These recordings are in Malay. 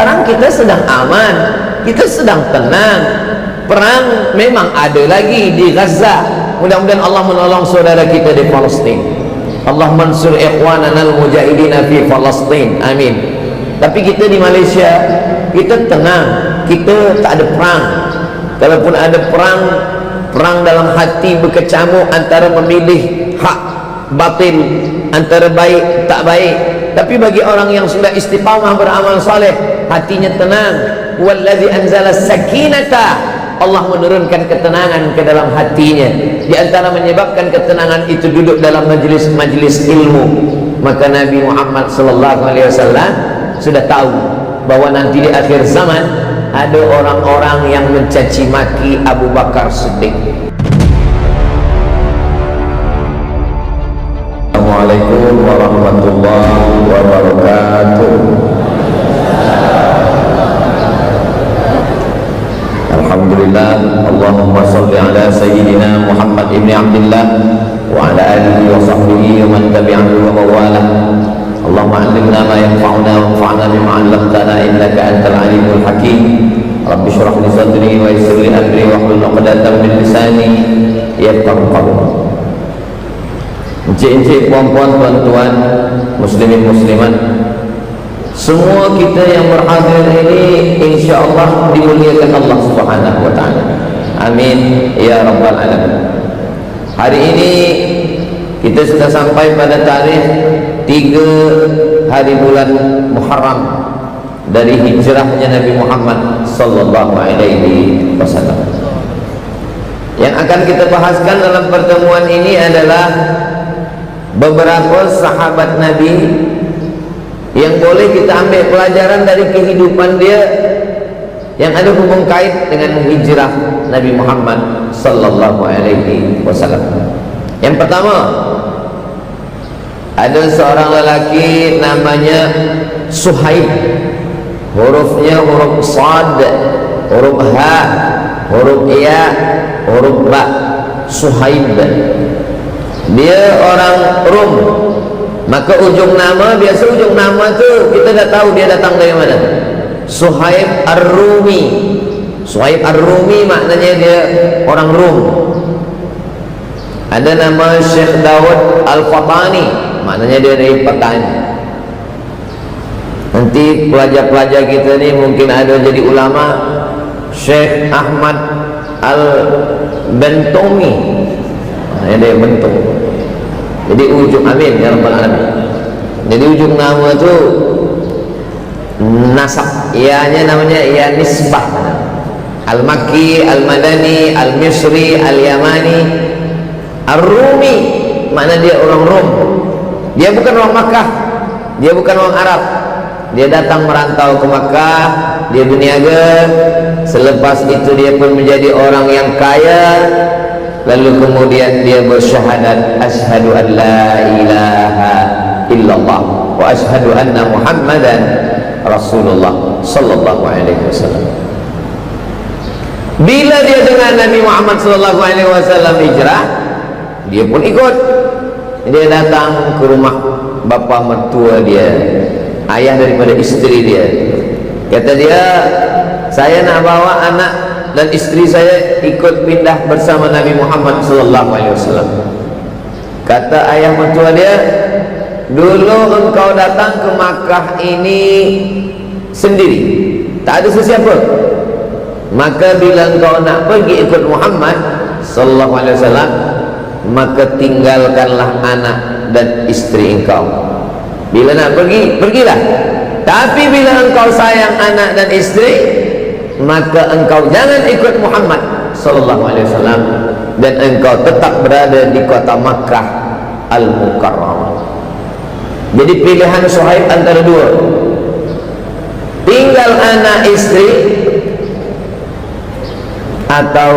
sekarang kita sedang aman, kita sedang tenang. Perang memang ada lagi di Gaza. Mudah-mudahan Allah menolong saudara kita di Palestin. Allah mansur ikhwanana al-mujahidina fi Palestin. Amin. Tapi kita di Malaysia, kita tenang, kita tak ada perang. Kalaupun ada perang, perang dalam hati berkecamuk antara memilih hak batil, antara baik tak baik. Tapi bagi orang yang sudah istiqamah beramal saleh, hatinya tenang. Wallazi anzala sakinata, Allah menurunkan ketenangan ke dalam hatinya. Di antara menyebabkan ketenangan itu duduk dalam majlis-majlis ilmu. Maka Nabi Muhammad sallallahu alaihi wasallam sudah tahu bahwa nanti di akhir zaman ada orang-orang yang mencaci maki Abu Bakar Siddiq. Assalamualaikum warahmatullahi wabarakatuh. Alhamdulillah, Allahumma salli ala Sayyidina Muhammad ibn Abdullah wa ala alihi wa sahbihi wa man tabi'ahu wa mawalah. Allahumma allimna ma yanfa'una wa anfa'na bima 'allamtana innaka antal alimul hakim. Rabbi shrah li sadri wa yassir li amri wa hlul 'uqdatam min lisani yafqahu qawli. Encik-encik, puan-puan, tuan-tuan, muslimin muslimat, semua kita yang berhadir ini insyaAllah dimuliakan Allah subhanahu wa ta'ala. Amin ya rabbal alamin. Hari ini kita sudah sampai pada tarikh 3 hari bulan Muharram dari hijrahnya Nabi Muhammad sallallahu alaihi wasallam. Yang akan kita bahaskan dalam pertemuan ini adalah beberapa sahabat Nabi yang boleh kita ambil pelajaran dari kehidupan dia yang ada hubung kait dengan hijrah Nabi Muhammad sallallahu alaihi wasallam. Yang pertama, ada seorang lelaki namanya Suhaib. Hurufnya huruf Sad, huruf Ha, huruf Ya, huruf Ba. Suhaib. Dia orang Rum. Maka ujung nama, biasa ujung nama tu kita dah tahu dia datang dari mana. Suhaib Ar-Rumi. Suhaib Ar-Rumi maknanya dia orang Rum. Ada nama Syekh Dawud Al-Fatani, maknanya dia dari Patani. Nanti pelajar-pelajar kita ni mungkin ada jadi ulama. Syekh Ahmad Al-Bentumi, dia Bentung. Jadi ujung, amin ya rabbal alamin. Jadi ujung nama tu nasab, ianya namanya ia nisbah. Al-Makki, Al-Madani, Al-Misri, Al-Yamani, Ar-Rumi, mana dia orang Rom. Dia bukan orang Makkah, dia bukan orang Arab. Dia datang merantau ke Makkah, dia berniaga. Selepas itu dia pun menjadi orang yang kaya. Lalu kemudian dia bersyahadat, asyhadu an la ilaha illallah wa asyhadu anna Muhammadan Rasulullah sallallahu alaihi wasallam. Bila dia dengan Nabi Muhammad sallallahu alaihi wasallam hijrah, dia pun ikut. Dia datang ke rumah bapa mertua dia, ayah daripada isteri dia. Kata dia, saya nak bawa anak dan istri saya ikut pindah bersama Nabi Muhammad sallallahu alaihi wasallam. Kata ayah mertua dia, dulu engkau datang ke Makkah ini sendiri, tak ada sesiapa. Maka bila engkau nak pergi ikut Muhammad sallallahu alaihi wasallam, maka tinggalkanlah anak dan istri engkau. Bila nak pergi, pergilah. Tapi bila engkau sayang anak dan istri, maka engkau jangan ikut Muhammad sallallahu alaihi wasallam dan engkau tetap berada di kota Makkah Al-Mukarramah. Jadi pilihan Suhaib antara dua, tinggal anak istri atau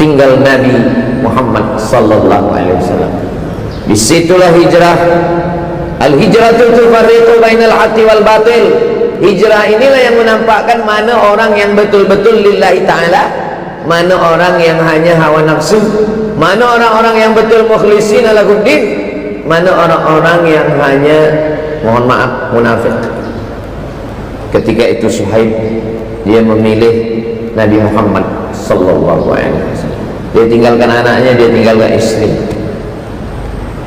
tinggal Nabi Muhammad sallallahu alaihi wasallam. Disitulah hijrah. Al-hijratu tufarriqu bainal haqqi wal batil. Hijrah inilah yang menampakkan mana orang yang betul-betul lillahi ta'ala, mana orang yang hanya hawa nafsu, mana orang-orang yang betul mukhlisin lahuddin, mana orang-orang yang hanya, mohon maaf, munafik. Ketika itu Suhaib dia memilih Nabi Muhammad sallallahu alaihi wasallam. Dia tinggalkan anaknya, dia tinggalkan istri.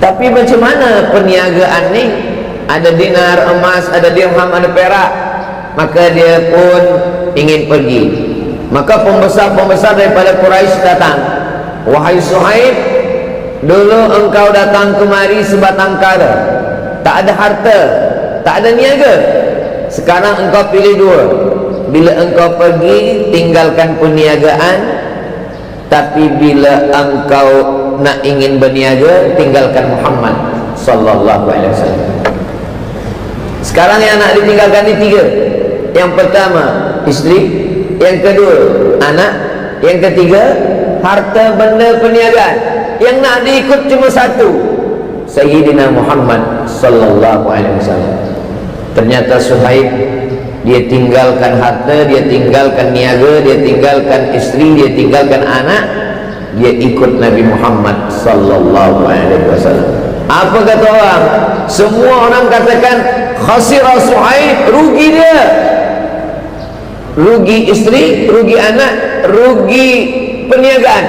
Tapi macam mana perniagaan ni? Ada dinar emas, ada dirham, ada perak. Maka dia pun ingin pergi. Maka pembesar-pembesar daripada Quraisy datang. Wahai Suhaib, dulu engkau datang kemari sebatang kara, tak ada harta, tak ada niaga. Sekarang engkau pilih dua. Bila engkau pergi, tinggalkan perniagaan. Tapi bila engkau nak ingin berniaga, tinggalkan Muhammad sallallahu alaihi wasallam. Sekarang yang nak ditinggalkan ni tiga. Yang pertama isteri, yang kedua anak, yang ketiga harta benda perniagaan. Yang nak diikut cuma satu, Sayyidina Muhammad sallallahu alaihi wasallam. Ternyata Suhaib dia tinggalkan harta, dia tinggalkan niaga, dia tinggalkan isteri, dia tinggalkan anak, dia ikut Nabi Muhammad sallallahu alaihi wasallam. Apa kata orang? Semua orang katakan khasira Suhaib, rugi dia. Rugi isteri, rugi anak, rugi perniagaan.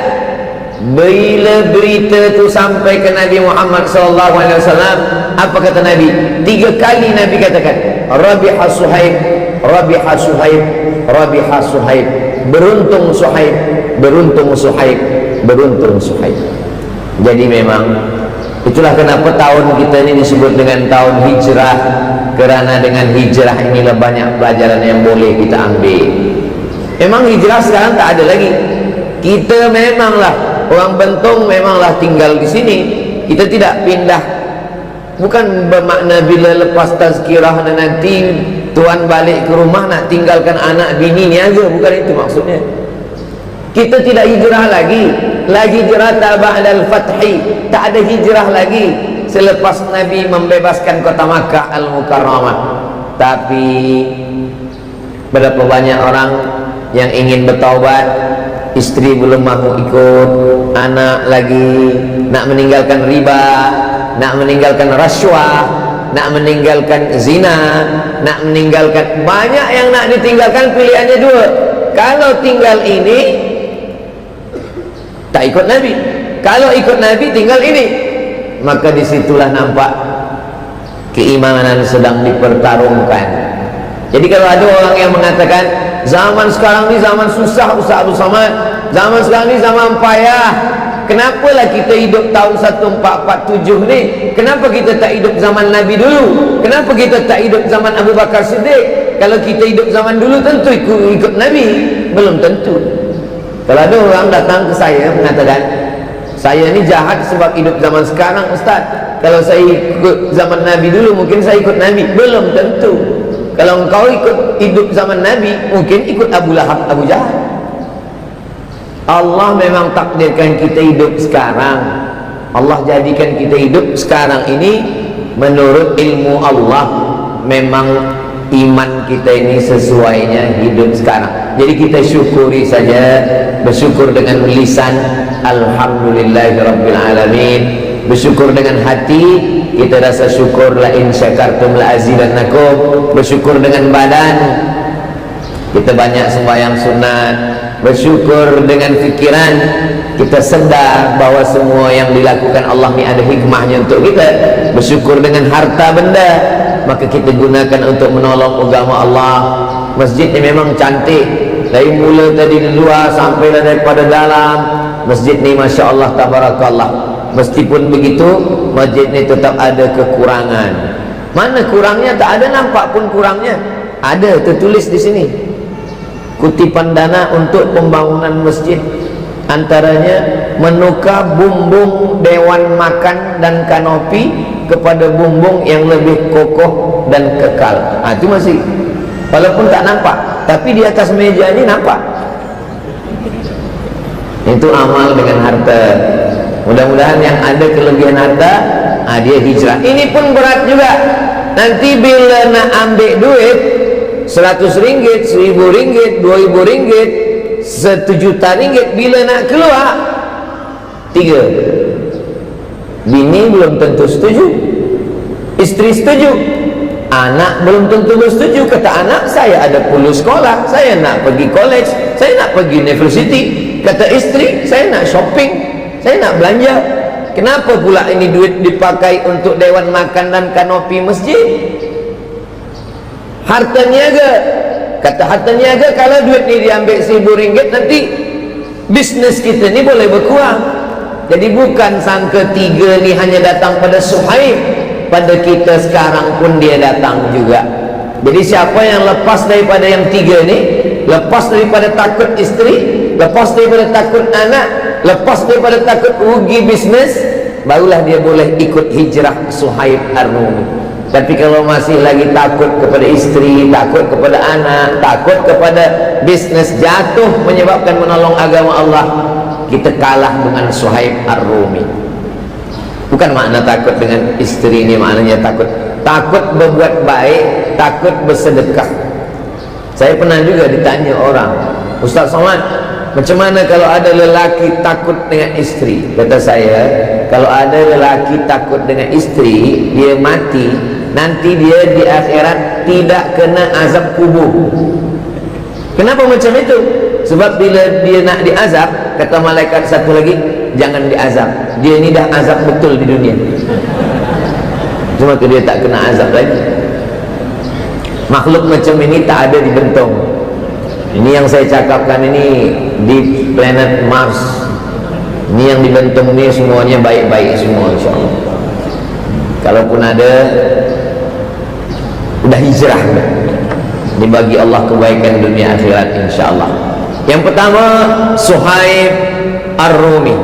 Bila berita tu sampai ke Nabi Muhammad sallallahu alaihi wasallam, apa kata Nabi? 3 kali Nabi katakan, Rabiha Suhaib, Rabiha Suhaib, Rabiha Suhaib. Beruntung Suhaib, beruntung Suhaib, beruntung Suhaib. Jadi memang itulah kenapa tahun kita ini disebut dengan tahun hijrah, kerana dengan hijrah inilah banyak pelajaran yang boleh kita ambil. Memang hijrah sekarang tak ada lagi. Kita memanglah orang Bentong, memanglah tinggal di sini. Kita tidak pindah. Bukan bermakna bila lepas tazkirah dan nanti tuan balik ke rumah nak tinggalkan anak bini niaga, bukan itu maksudnya. Kita tidak hijrah lagi. Lagi hijrah ba'dal fathi, tak ada hijrah lagi selepas Nabi membebaskan kota Makkah Al-Mukarramah. Tapi berapa banyak orang yang ingin bertaubat, isteri belum mahu ikut, anak lagi nak meninggalkan riba, nak meninggalkan rasuah, nak meninggalkan zina, nak meninggalkan, banyak yang nak ditinggalkan. Pilihannya dua. Kalau tinggal ini tak ikut Nabi, kalau ikut Nabi tinggal ini. Maka disitulah nampak keimanan sedang dipertarungkan. Jadi kalau ada orang yang mengatakan zaman sekarang ni zaman susah Ustaz Abdul Samad, zaman sekarang ni zaman payah, kenapalah kita hidup tahun 1447 ni? Kenapa kita tak hidup zaman Nabi dulu? Kenapa kita tak hidup zaman Abu Bakar Siddiq? Kalau kita hidup zaman dulu tentu ikut Nabi. Belum tentu. Kalau ada orang datang ke saya mengatakan, saya ni jahat sebab hidup zaman sekarang Ustaz, kalau saya ikut zaman Nabi dulu mungkin saya ikut Nabi. Belum tentu. Kalau engkau ikut hidup zaman Nabi, mungkin ikut Abu Lahab, Abu Jahal. Allah memang takdirkan kita hidup sekarang. Allah jadikan kita hidup sekarang ini menurut ilmu Allah. Memang iman kita ini sesuainya hidup sekarang. Jadi kita syukuri saja, bersyukur dengan lisan alhamdulillahirabbil alamin, bersyukur dengan hati, kita rasa syukur la in syakartum la azidannakum, bersyukur dengan badan, kita banyak sembahyang sunat, bersyukur dengan fikiran, kita sedar bahawa semua yang dilakukan Allah ni ada hikmahnya untuk kita, bersyukur dengan harta benda, maka kita gunakan untuk menolong agama Allah. Masjid ni memang cantik, dari mula tadi di luar sampai daripada dalam. Masjid ni Masya Allah tabarakallah. Meskipun begitu, masjid ni tetap ada kekurangan. Mana kurangnya? Tak ada nampak pun kurangnya. Ada tertulis di sini, kutipan dana untuk pembangunan masjid, antaranya menukar bumbung dewan makan dan kanopi kepada bumbung yang lebih kokoh dan kekal. Itu masih, walaupun tak nampak, tapi di atas meja ini nampak. Itu amal dengan harta. Mudah-mudahan yang ada kelebihan harta, dia hijrah. Ini pun berat juga. Nanti bila nak ambil duit 100 ringgit, 1000 ringgit, 2000 ringgit, 1 juta ringgit, bila nak keluar 3, bini belum tentu setuju, isteri setuju, Anak belum tentu bersetuju. Kata anak, saya ada perlu sekolah, saya nak pergi college, saya nak pergi university. Kata isteri, saya nak shopping, saya nak belanja. Kenapa pula ini duit dipakai untuk dewan makan dan kanopi masjid? Harta niaga. Kata harta niaga, kalau duit ni diambil RM1,000, nanti bisnes kita ni boleh berkurang. Jadi bukan sangka tiga ni hanya datang pada Suhaib, pada kita sekarang pun dia datang juga. Jadi siapa yang lepas daripada yang tiga ni, lepas daripada takut isteri, lepas daripada takut anak, lepas daripada takut rugi bisnes, barulah dia boleh ikut hijrah Suhaib Ar-Rumi. Tapi kalau masih lagi takut kepada isteri, takut kepada anak, takut kepada bisnes jatuh menyebabkan menolong agama Allah, kita kalah dengan Suhaib Ar-Rumi. Bukan makna takut dengan isteri ini, maknanya takut berbuat baik, takut bersedekah. Saya pernah juga ditanya orang, Ustaz Somad, macam mana kalau ada lelaki takut dengan isteri? Kata saya, kalau ada lelaki takut dengan isteri, dia mati, nanti dia di akhirat tidak kena azab kubur. Kenapa macam itu? Sebab bila dia nak diazab, kata malaikat satu lagi, jangan diazab, dia ni dah azab betul di dunia, cuma dia tak kena azab lagi. Makhluk macam ini tak ada di bentong. Ini yang saya cakapkan ini di planet Mars. Ini yang di bentong ni semuanya baik-baik semua, insyaAllah. Kalaupun ada, udah hijrah, dibagi Allah kebaikan dunia akhirat, insyaAllah. Yang pertama, Suhaib Ar-Rumi.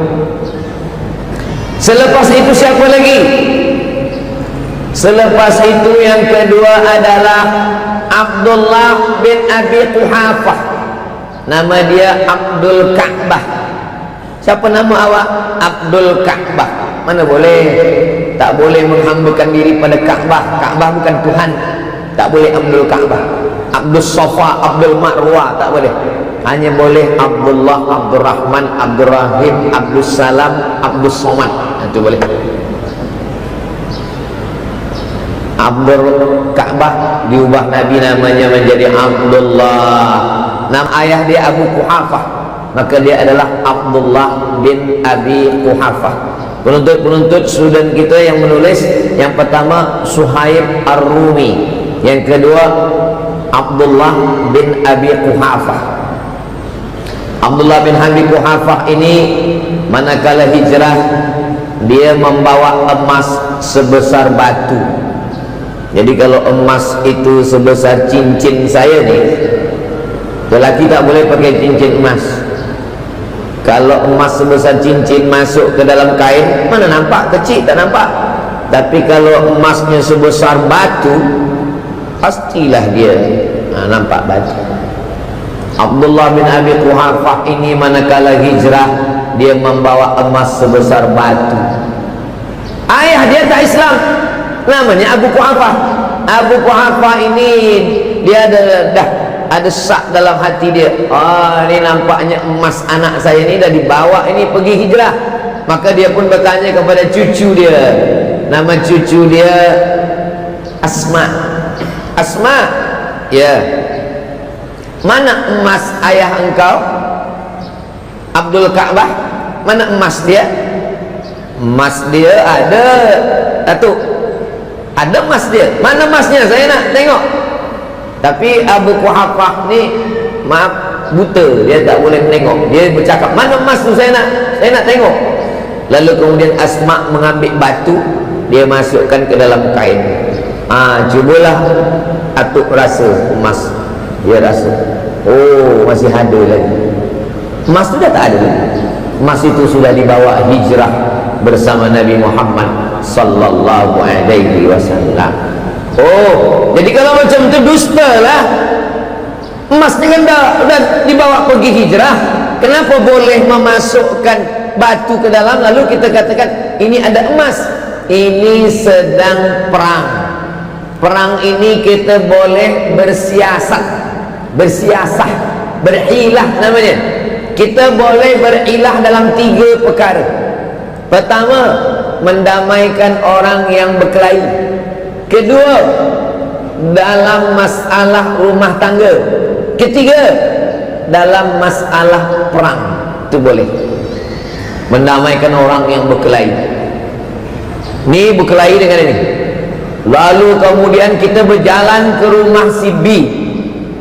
Selepas itu siapa lagi? Selepas itu yang kedua adalah Abdullah bin Abi Quhafah. Nama dia Abdul Ka'bah. Siapa nama awak? Abdul Ka'bah. Mana boleh? Tak boleh menghambakan diri pada Ka'bah. Ka'bah bukan Tuhan. Tak boleh Abdul Ka'bah. Abdul Safa, Abdul Marwah, tak boleh. Hanya boleh Abdullah, Abdul Rahman, Abdul Rahim, Abdul Salam, Abdul Somad. Itu boleh. Abdul Ka'bah diubah Nabi namanya menjadi Abdullah. Nama ayah dia Abu Quhafah, maka dia adalah Abdullah bin Abi Quhafah. Penuntut-penuntut student kita yang menulis, yang pertama Suhaib Ar-Rumi, yang kedua Abdullah bin Abi Quhafah. Abdullah bin Abi Quhafah ini manakala hijrah, dia membawa emas sebesar batu. Jadi kalau emas itu sebesar cincin saya nih, lelaki tak boleh pakai cincin emas. Kalau emas sebesar cincin masuk ke dalam kain, mana nampak? Kecil, tak nampak. Tapi kalau emasnya sebesar batu, pastilah dia nampak batu. Abdullah bin Abi Quhafah ini manakala hijrah, dia membawa emas sebesar batu. Ayah dia tak Islam, namanya Abu Quhafah. Abu Quhafah ini dia ada sak dalam hati dia. Ini nampaknya emas anak saya ini dah dibawa ini pergi hijrah. Maka dia pun bertanya kepada cucu dia. Nama cucu dia Asma. Asma, ya, mana emas ayah engkau Abdul Ka'bah? Mana emas dia? Emas dia ada, Datuk, ada emas dia. Mana emasnya? Saya nak tengok. Tapi Abu Quhafah ni maaf, buta, dia tak boleh tengok. Dia bercakap, mana emas tu, saya nak tengok. Lalu kemudian Asma mengambil batu, dia masukkan ke dalam kain. Cubalah atuk rasa emas. Dia rasa, oh masih ada lagi. Emas tu dah tak ada. Emas itu sudah dibawa hijrah bersama Nabi Muhammad sallallahu alaihi wasallam. Oh, jadi kalau macam tu dusta lah. Emas ni kan dah dibawa pergi hijrah. Kenapa boleh memasukkan batu ke dalam lalu kita katakan ini ada emas? Ini sedang perang. Perang ini kita boleh bersiasat, berhilah namanya. Kita boleh berilah dalam 3 perkara. Pertama, mendamaikan orang yang berkelahi. Kedua, dalam masalah rumah tangga. Ketiga, dalam masalah perang. Itu boleh mendamaikan orang yang berkelahi. Ni berkelahi dengan ini, lalu kemudian kita berjalan ke rumah si B.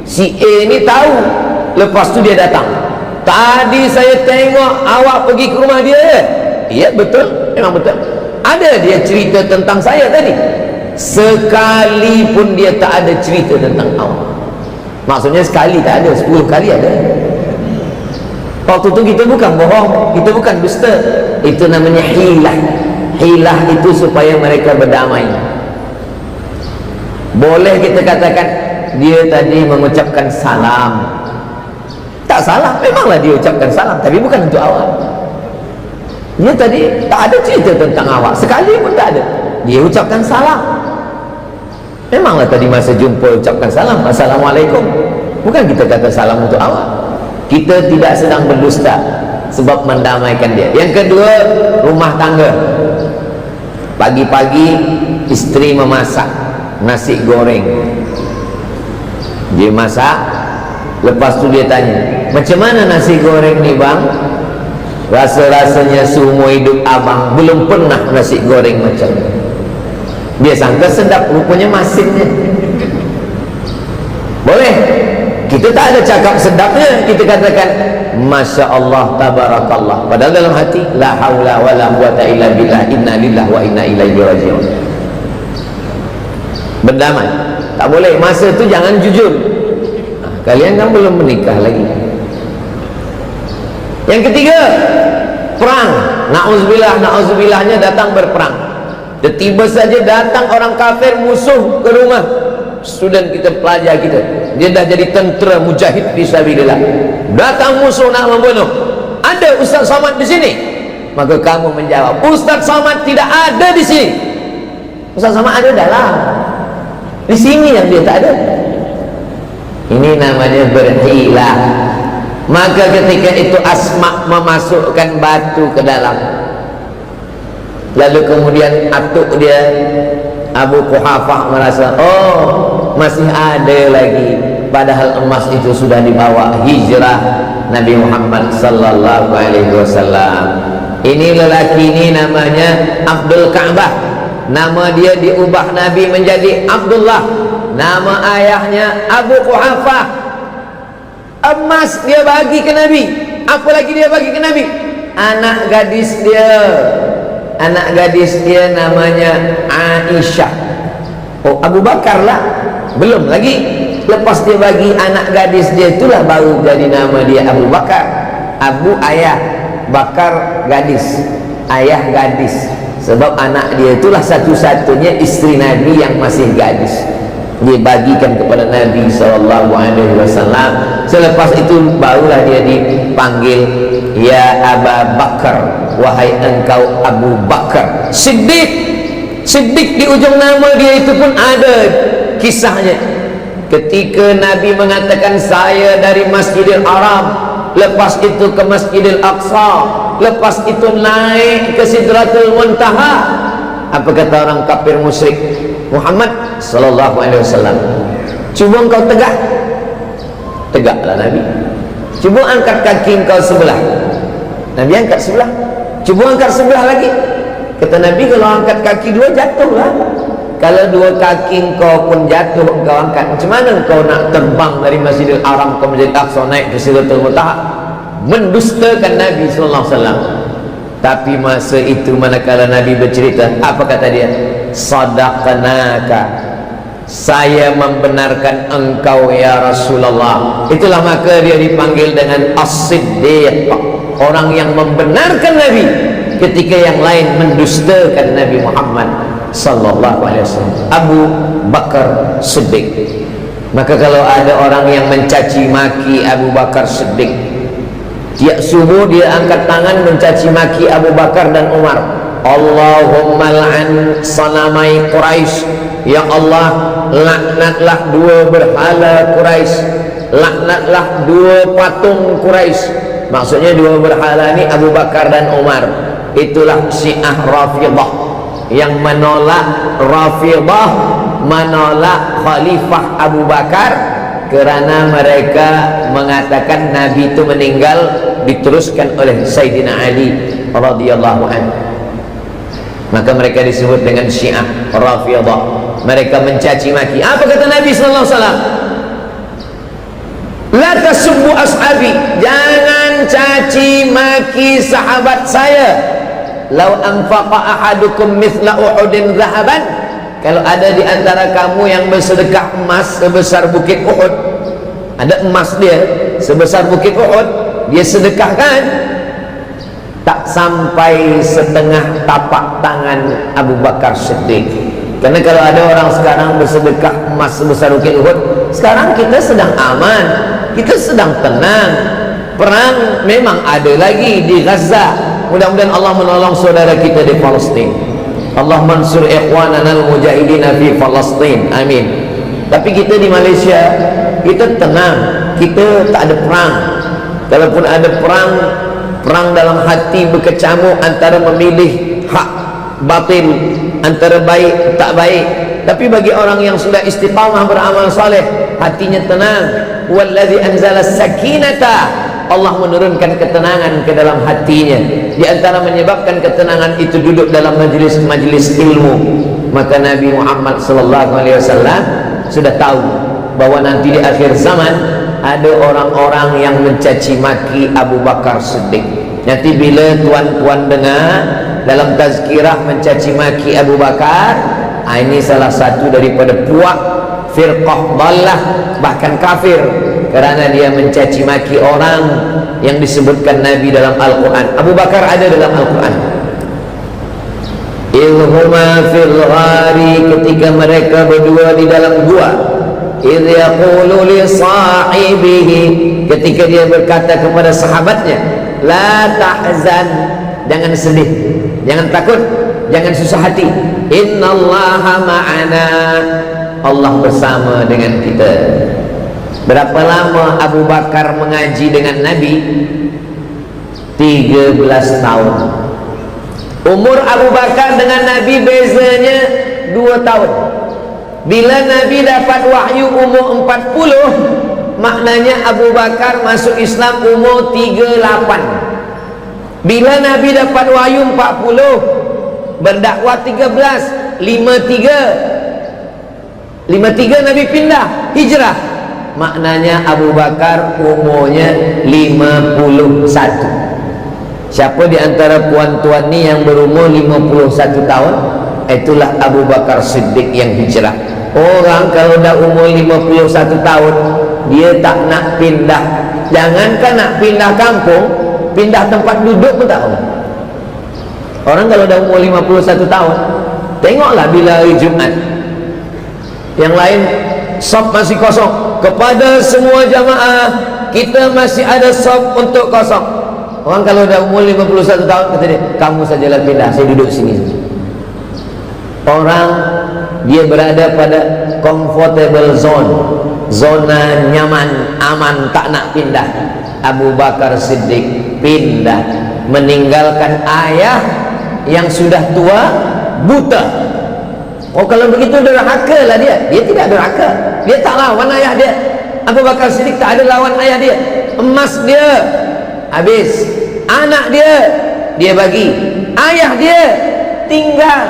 Si A ni tahu, lepas tu dia datang, tadi saya tengok awak pergi ke rumah dia. Ya betul, memang betul. Ada dia cerita tentang saya tadi. Sekalipun dia tak ada cerita tentang awak. Maksudnya sekali tak ada, 10 kali ada. Waktu tu kita bukan bohong, kita bukan dusta. Itu namanya hilah. Hilah itu supaya mereka berdamai. Boleh kita katakan dia tadi mengucapkan salam. Tak salah, memanglah dia ucapkan salam, tapi bukan untuk awak. Dia tadi tak ada cerita tentang awak, sekali pun tak ada. Dia ucapkan salam. Memanglah tadi masa jumpa ucapkan salam, assalamualaikum. Bukan kita kata salam untuk awak. Kita tidak sedang berdusta, sebab mendamaikan dia. Yang kedua, rumah tangga. Pagi-pagi isteri memasak nasi goreng. Dia masak, lepas tu dia tanya, macam mana nasi goreng ni bang? Rasa-rasanya seumur hidup abang belum pernah nasi goreng macam ni. Dia sangka sedap, rupanya masinnya. Boleh, kita tak ada cakap sedapnya, kita katakan Masya Allah, Tabarakallah. Padahal dalam hati, la haula wa la quwata illa billah, inna lillahi wa inna ilaihi raji'un. Berdamai. Tak boleh, masa tu jangan jujur. Kalian kan belum menikah lagi. Yang ketiga, perang. Na'udzubillah, na'udzubillahnya datang berperang. Tiba saja datang orang kafir musuh ke rumah student kita, pelajar kita, dia dah jadi tentera mujahid fisabilillah. Datang musuh nak membunuh. Ada Ustaz Somad di sini? Maka kamu menjawab, Ustaz Somad tidak ada di sini. Ustaz Somad ada dalam, di sini yang dia tak ada. Ini namanya berhilah. Maka ketika itu Asma memasukkan batu ke dalam, lalu kemudian atuk dia Abu Quhafah merasa, oh masih ada lagi, padahal emas itu sudah dibawa hijrah Nabi Muhammad sallallahu alaihi wasallam. Ini lelaki ini namanya Abdul Ka'bah. Nama dia diubah Nabi menjadi Abdullah. Nama ayahnya Abu Quhafah. Emas dia bagi ke Nabi. Apa lagi dia bagi ke Nabi? Anak gadis dia. Anak gadis dia namanya Aisyah. Oh, Abu Bakar lah, belum lagi. Lepas dia bagi anak gadis dia, itulah baru jadi nama dia Abu Bakar. Abu ayah, Bakar gadis, ayah gadis. Sebab anak dia itulah satu-satunya isteri Nabi yang masih gadis. Dia bagikan kepada Nabi SAW. Selepas itu barulah dia dipanggil, ya Abu Bakar, wahai engkau Abu Bakar Siddiq. Siddiq di ujung nama dia itu pun ada kisahnya. Ketika Nabi mengatakan saya dari Masjidil Haram, lepas itu ke Masjidil Aqsa, lepas itu naik ke Sidratul Muntaha, apa kata orang kafir musyrik? Muhammad sallallahu alaihi wasallam, cuba engkau tegak. Tegaklah Nabi. Cuba angkat kaki engkau sebelah. Nabi angkat sebelah. Cuba angkat sebelah lagi. Kata Nabi, kalau angkat kaki dua jatuhlah. Kalau dua kaki engkau pun jatuh, engkau angkat, macam mana engkau nak terbang dari Masjidil Haram ke Masjidil Aqsa naik ke Sidratul Muntaha? Mendustakan Nabi sallallahu alaihi wasallam. Tapi masa itu manakala Nabi bercerita, apa kata dia? Sadaqnaka, saya membenarkan engkau ya Rasulullah. Itulah maka dia dipanggil dengan As-Siddiq, orang yang membenarkan Nabi ketika yang lain mendustakan Nabi Muhammad sallallahu alaihi wasallam. Abu Bakar Siddiq. Maka kalau ada orang yang mencaci maki Abu Bakar Siddiq, tiap subuh dia angkat tangan mencaci maki Abu Bakar dan Umar. Allahumma la'an sanamai Quraisy, ya Allah laknatlah dua berhala Quraisy, laknatlah dua patung Quraisy. Maksudnya dua berhala ini Abu Bakar dan Umar. Itulah Syiah Rafidah yang menolak Rafidah menolak Khalifah Abu Bakar kerana mereka mengatakan Nabi itu meninggal diteruskan oleh Sayyidina Ali radhiyallahu anhu. Maka mereka disebut dengan Syiah Rafidhah. Mereka mencaci maki. Apa kata Nabi sallallahu alaihi wasallam? La tasubbu ashabi, jangan caci maki sahabat saya. Lau anfaqa ahadukum mithla Uhudin zahaban, kalau ada di antara kamu yang bersedekah emas sebesar bukit Uhud, ada emas dia sebesar bukit Uhud, dia sedekahkan, tak sampai setengah tapak tangan Abu Bakar Siddiq. Karena kalau ada orang sekarang bersedekah emas sebesar bukit Uhud, sekarang kita sedang aman, kita sedang tenang. Perang memang ada lagi di Gaza. Mudah-mudahan Allah menolong saudara kita di Palestin. Allah mansur ikhwanana al-mujahidina fi Palestin. Amin. Tapi kita di Malaysia, kita tenang, kita tak ada perang. Kalaupun ada perang, perang dalam hati berkecamuk antara memilih hak batil, antara baik tak baik. Tapi bagi orang yang sudah istiqamah beramal saleh, hatinya tenang. Wallazi anzala sakinata, Allah menurunkan ketenangan ke dalam hatinya. Di antara menyebabkan ketenangan itu duduk dalam majlis-majlis ilmu. Maka Nabi Muhammad sallallahu alaihi wasallam sudah tahu bahwa nanti di akhir zaman ada orang-orang yang mencaci maki Abu Bakar Siddiq. Nanti bila tuan-tuan dengar dalam tazkirah mencaci maki Abu Bakar, ini salah satu daripada puak firqah dhallah, bahkan kafir, kerana dia mencaci maki orang yang disebutkan Nabi dalam Al-Quran. Abu Bakar ada dalam Al-Quran. Ilhuma fil ghari, ketika mereka berdua di dalam gua. Idh yaqulu li sahibihi, ketika dia berkata kepada sahabatnya, la tahzan, jangan sedih, jangan takut, jangan susah hati. Innallaha ma'ana, Allah bersama dengan kita. Berapa lama Abu Bakar mengaji dengan Nabi? 13 tahun. Umur Abu Bakar dengan Nabi bezanya 2 tahun. Bila Nabi dapat wahyu umur 40, maknanya Abu Bakar masuk Islam umur 38. Bila Nabi dapat wahyu 40, berdakwah 13, 53 Nabi pindah hijrah, maknanya Abu Bakar umurnya 51. Siapa di antara puan-tuan ni yang berumur 51 tahun? Itulah Abu Bakar Siddiq yang hijrah. Orang kalau dah umur 51 tahun, dia tak nak pindah. Jangankan nak pindah kampung, pindah tempat duduk pun tak mau. Orang kalau dah umur 51 tahun, tengoklah bila hari Jumat, yang lain sop masih kosong. Kepada semua jamaah, kita masih ada sop untuk kosong. Orang kalau dah umur 51 tahun, kata dia, kamu sajalah pindah, saya duduk sini. Orang dia berada pada comfortable zone, zona nyaman, aman, tak nak pindah. Abu Bakar Siddiq pindah, meninggalkan ayah yang sudah tua, buta. Oh, kalau begitu derhaka lah dia. Dia tidak derhaka, dia tak lawan ayah dia. Abu Bakar Siddiq tak ada lawan ayah dia. Emas dia habis, anak dia dia bagi, ayah dia tinggal,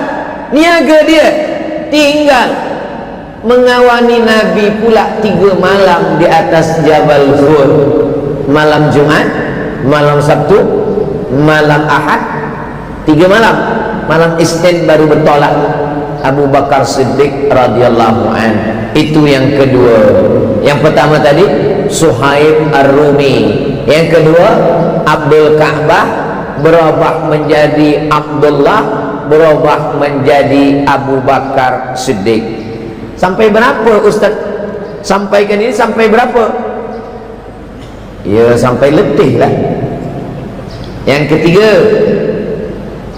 niaga dia tinggal, mengawani Nabi pula 3 malam di atas Jabal Zur. Malam Jumat, malam Sabtu, malam Ahad, 3 malam. Malam Isnin baru bertolak Abu Bakar Siddiq radhiyallahu an. Itu yang kedua. Yang pertama tadi Suhaib Ar-Rumi, yang kedua Abdul Ka'bah berubah menjadi Abdullah, berubah menjadi Abu Bakar Siddiq. Sampai berapa Ustaz? Sampaikan ini sampai berapa? Ya, sampai letih lah.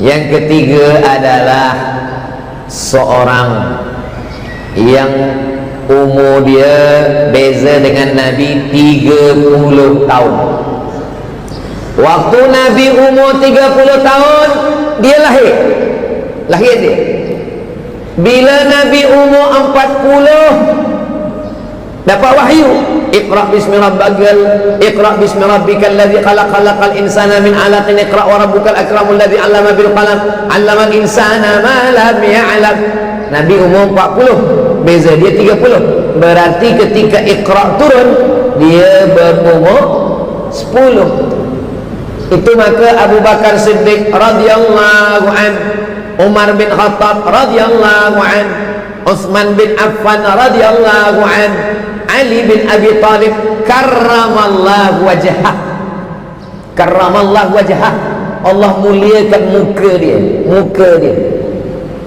Yang ketiga adalah seorang yang umur dia beza dengan Nabi 30 tahun. Waktu Nabi umur 30 tahun, dia lahir dia. Bila Nabi umur 40 dapat wahyu, Iqra bismi rabbikal ladzi khalaq, khalaqal insana min 'alaqin, iqra wa rabbukal akramul ladzi 'allama bil qalam, 'allamal insana ma lam ya'lam. Nabi umur 40, beza dia 30. Berarti ketika Iqra turun dia berumur 10. Itu maka Abu Bakar Siddiq radhiyallahu an, Umar bin Khattab radhiyallahu an, Utsman bin Affan radhiyallahu an, Ali bin Abi Thalib karramallahu wajhah, karramallahu wajhah, Allah muliakan muka dia, muka dia.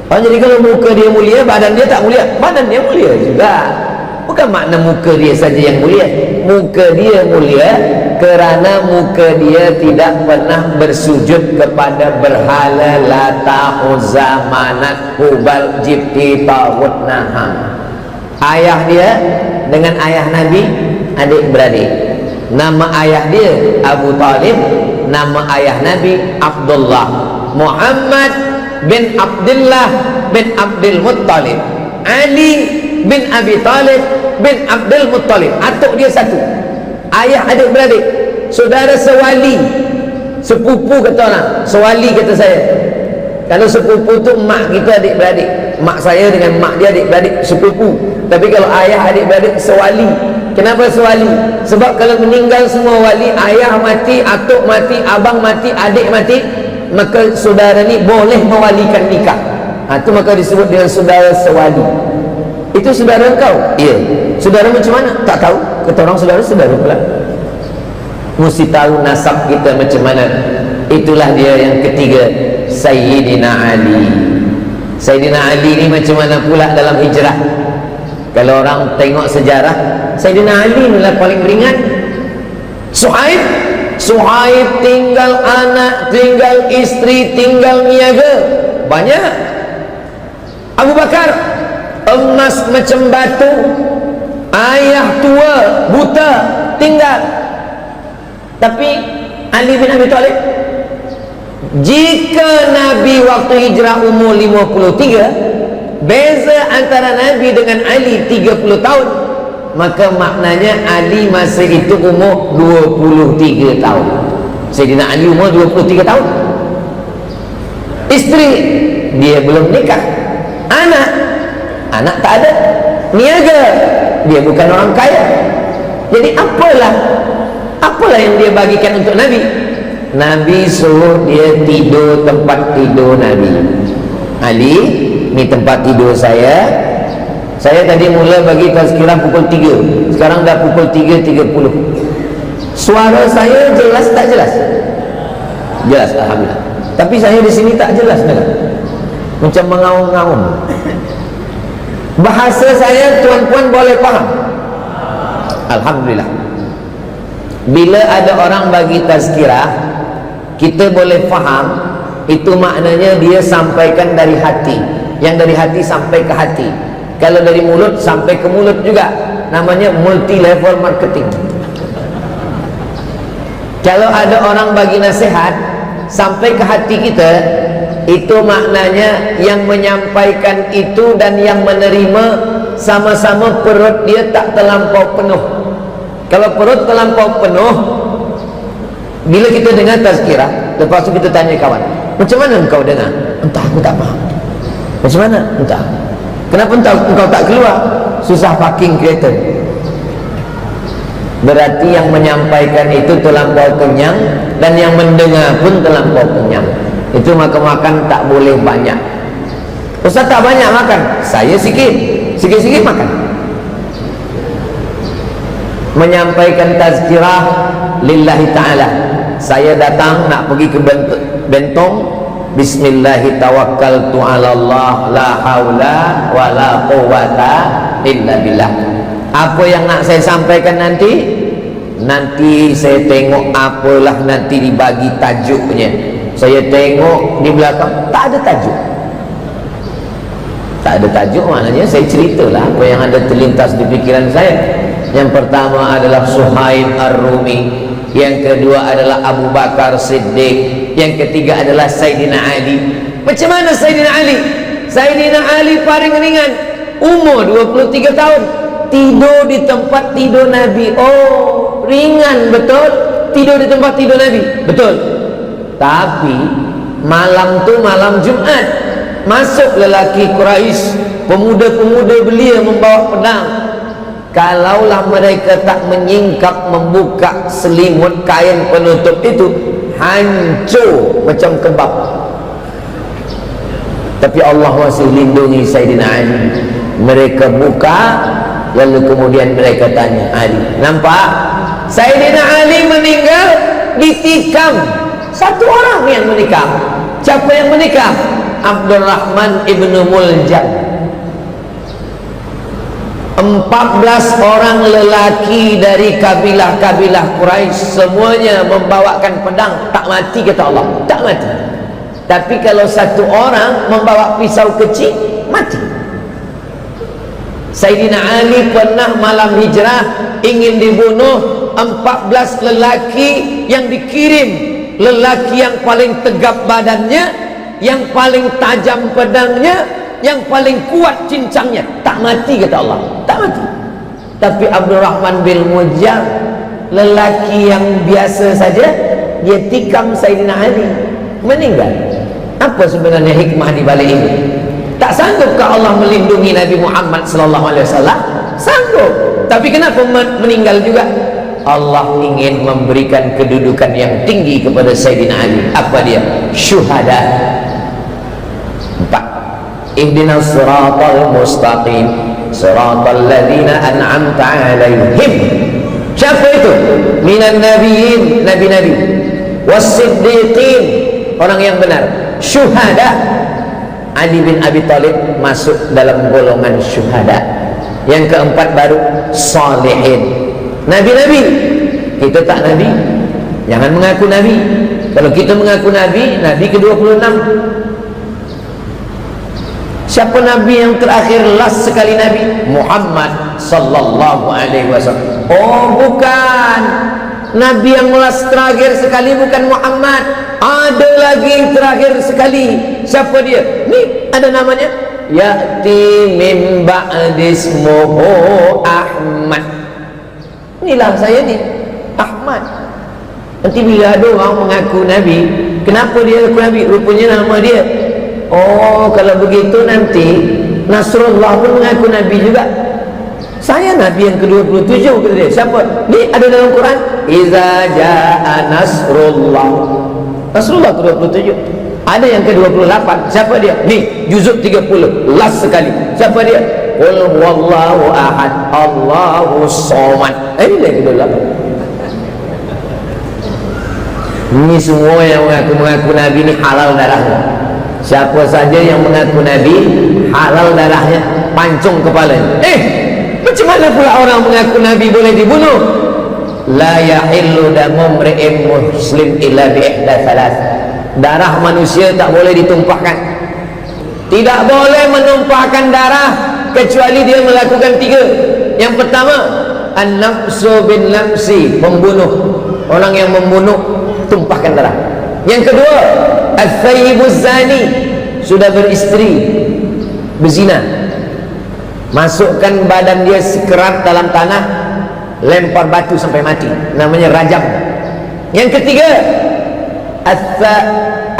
Jadi kalau muka dia mulia, badan dia tak mulia? Badan dia mulia juga. Bukan makna muka dia saja yang mulia, muka dia mulia kerana muka dia tidak pernah bersujud kepada berhala Lata, Uzza, Manat, Hubal, Jibti, Tawud, Naham. Ayah dia dengan ayah Nabi adik beradik. Nama ayah dia Abu Talib, nama ayah Nabi Abdullah. Muhammad bin Abdullah bin Abdul Muttalib, Ali bin Abi Talib bin Abdul Muttalib. Atuk dia satu, ayah adik beradik, saudara sewali, sepupu kata orang, sewali kata saya. Kalau sepupu tu mak kita adik beradik, mak saya dengan mak dia adik beradik sepupu. Tapi kalau ayah adik beradik sewali. Kenapa sewali? Sebab kalau meninggal semua wali, ayah mati, atuk mati, abang mati, adik mati, maka saudara ni boleh mewalikan nikah. Itu maka disebut dengan saudara sewali. Itu saudara engkau? Ya. Saudara macam mana? Tak tahu. Kata orang saudara pula. Mesti tahu nasab kita macam mana. Itulah dia yang ketiga, Sayyidina Ali. Sayyidina Ali ni macam mana pula dalam hijrah? Kalau orang tengok sejarah, Sayyidina Ali inilah paling ringan. Suhaib tinggal anak, tinggal isteri, tinggal niaga banyak. Abu Bakar emas macam batu, ayah tua buta tinggal. Tapi Ali bin Abi Thalib, jika Nabi waktu hijrah umur 53, beza antara Nabi dengan Ali 30 tahun, maka maknanya Ali masa itu umur 23 tahun. Sayyidina Ali umur 23 tahun. Isteri dia belum nikah. Anak tak ada. Niaga dia bukan orang kaya. Jadi apalah yang dia bagikan untuk Nabi? Nabi suruh dia tidur tempat tidur Nabi. Ali, ni tempat tidur saya. Saya tadi mula bagi tazkirah pukul 3, sekarang dah pukul 3.30. Suara saya jelas tak jelas? Jelas, alhamdulillah. Tapi saya di sini tak jelas kan? Macam mengaum-ngaum. Bahasa saya tuan-puan boleh faham? Alhamdulillah. Bila ada orang bagi tazkirah, kita boleh faham, itu maknanya dia sampaikan dari hati. Yang dari hati sampai ke hati. Kalau dari mulut sampai ke mulut juga, namanya multi level marketing. Kalau ada orang bagi nasihat sampai ke hati kita, itu maknanya yang menyampaikan itu dan yang menerima sama-sama perut dia tak terlampau penuh. Kalau perut terlampau penuh, bila kita dengar tazkirah, lepas tu kita tanya kawan, macam mana engkau dengar? Entah, aku tak faham. Macam mana? Entah. Kenapa engkau tak keluar? Susah parking kereta. Berarti yang menyampaikan itu terlampau kenyang, dan yang mendengar pun terlampau kenyang. Itu maka makan tak boleh banyak. Ustaz tak banyak makan, saya sikit-sikit makan. Menyampaikan tazkirah lillahi ta'ala. Saya datang nak pergi ke Bentong, bismillahi tawakkaltu ala Allah, la haula wa la quwata illa billah. Apa yang nak saya sampaikan nanti saya tengok apalah nanti dibagi tajuknya. Saya tengok di belakang tak ada tajuk. Tak ada tajuk maknanya saya ceritalah apa yang ada terlintas di fikiran saya. Yang pertama adalah Suhaib Ar-Rumi, yang kedua adalah Abu Bakar Siddiq, yang ketiga adalah Sayyidina Ali. Macam mana Sayyidina Ali? Sayyidina Ali paling ringan, umur 23 tahun, tidur di tempat tidur Nabi. Oh, ringan betul, tidur di tempat tidur Nabi, betul. Tapi malam tu malam Jumat, masuk lelaki Quraisy, pemuda-pemuda belia membawa pedang. Kalaulah mereka tak menyingkap membuka selimut kain penutup itu, hancur macam kebab. Tapi Allah masih lindungi Sayyidina Ali. Mereka buka, lalu kemudian mereka tanya Ali. Nampak? Sayyidina Ali meninggal ditikam. Satu orang yang menikam. Siapa yang menikam? Abdurrahman ibnu Muljam. 14 orang lelaki dari kabilah-kabilah Quraisy, semuanya membawakan pedang. Tak mati kata Allah, tak mati. Tapi kalau satu orang membawa pisau kecil, mati. Sayyidina Ali pernah malam hijrah ingin dibunuh 14 lelaki yang dikirim. Lelaki yang paling tegap badannya, yang paling tajam pedangnya, yang paling kuat cincangnya. Tak mati kata Allah, tak mati. Tapi Abdurrahman bin Muljam, lelaki yang biasa saja, dia tikam Sayyidina Ali, meninggal. Apa sebenarnya hikmah di balik ini? Tak sanggupkah Allah melindungi Nabi Muhammad sallallahu alaihi wasallam? Sanggup. Tapi kenapa meninggal juga? Allah ingin memberikan kedudukan yang tinggi kepada Sayyidina Ali. Apa dia? Syuhada. 4. Ihdinas siratal mustaqim, siratal ladzina an'amta 'alaihim. Siapa itu? Minan nabiyyin, nabi-nabi, was-siddiqin, orang yang benar, syuhada. Ali bin Abi Thalib masuk dalam golongan syuhada. Yang keempat baru salihin, nabi-nabi. Kita tak nabi, jangan mengaku nabi. Kalau kita mengaku nabi, nabi ke-26. Siapa nabi yang terakhir, last sekali nabi? Muhammad sallallahu alaihi wasallam. Oh, bukan. Nabi yang last terakhir sekali bukan Muhammad. Ada lagi terakhir sekali. Siapa dia? Ni ada namanya. Ya'ti min ba'dismuhu Ahmad. Inilah saya ni, Ahmad. Nanti bila ada orang mengaku nabi, kenapa dia mengaku nabi? Rupanya nama dia. Oh, kalau begitu nanti Nasrullah pun mengaku nabi juga. Saya nabi yang ke-27 kata dia. Siapa? Ni ada dalam Quran. Iza ja'a Nasrullah. Nasrullah ke-27. Ada yang ke-28. Siapa dia? Ni juzuk 30, last sekali. Siapa dia? Qul huwallahu ahad, Allahu somad. Ini dia ke-28. Ini semua yang mengaku nabi ni halal darahnya. Siapa saja yang mengaku nabi, halal darahnya, pancung kepalanya. Macam mana pula orang mengaku nabi boleh dibunuh? La yahillu damu mri'in muslim illa bi ihda thalath. Darah manusia tak boleh ditumpahkan. Tidak boleh menumpahkan darah kecuali dia melakukan 3. Yang pertama, an-nafsu bin nafsi, pembunuh. Orang yang membunuh, tumpahkan darah. Yang kedua, al-thayyibuz zani, sudah beristri, berzina, masukkan badan dia sekerat dalam tanah, lempar batu sampai mati, namanya rajam. Yang ketiga,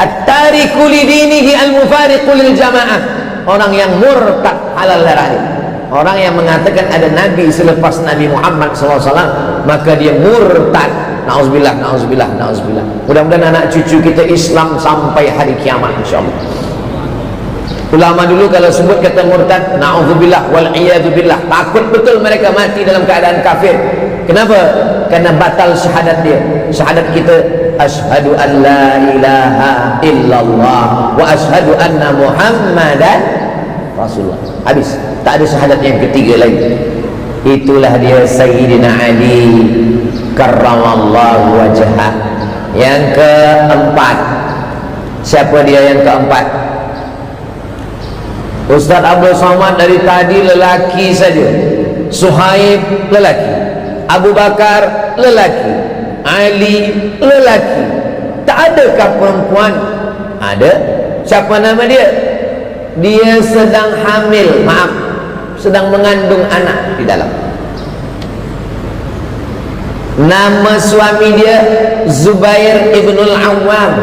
at-tariku lidinihi al-mufariqu lil jamaah, orang yang murtad, halal darahnya. Orang yang mengatakan ada nabi selepas Nabi Muhammad SAW, maka dia murtad. Na'udzubillah, na'udzubillah, na'udzubillah. Mudah-mudahan anak cucu kita Islam sampai hari kiamat insyaAllah. Ulama dulu kalau sebut kata murtad, na'udzubillah wal'iyadzubillah, takut betul mereka mati dalam keadaan kafir. Kenapa? Karena batal syahadat dia. Syahadat kita, asyhadu an la ilaha illallah wa asyhadu anna Muhammadan Rasulullah. Habis, tak ada syahadat yang ketiga lagi. Itulah dia Sayyidina Ali karramallahu wajhah. Yang keempat, siapa dia yang keempat? Ustaz Abdul Somad dari tadi lelaki saja. Suhaib lelaki, Abu Bakar lelaki, Ali lelaki. Tak adakah perempuan? Ada. Siapa nama dia? dia sedang hamil, maaf, sedang mengandung anak di dalam. Nama suami dia Zubair ibnul Awwam.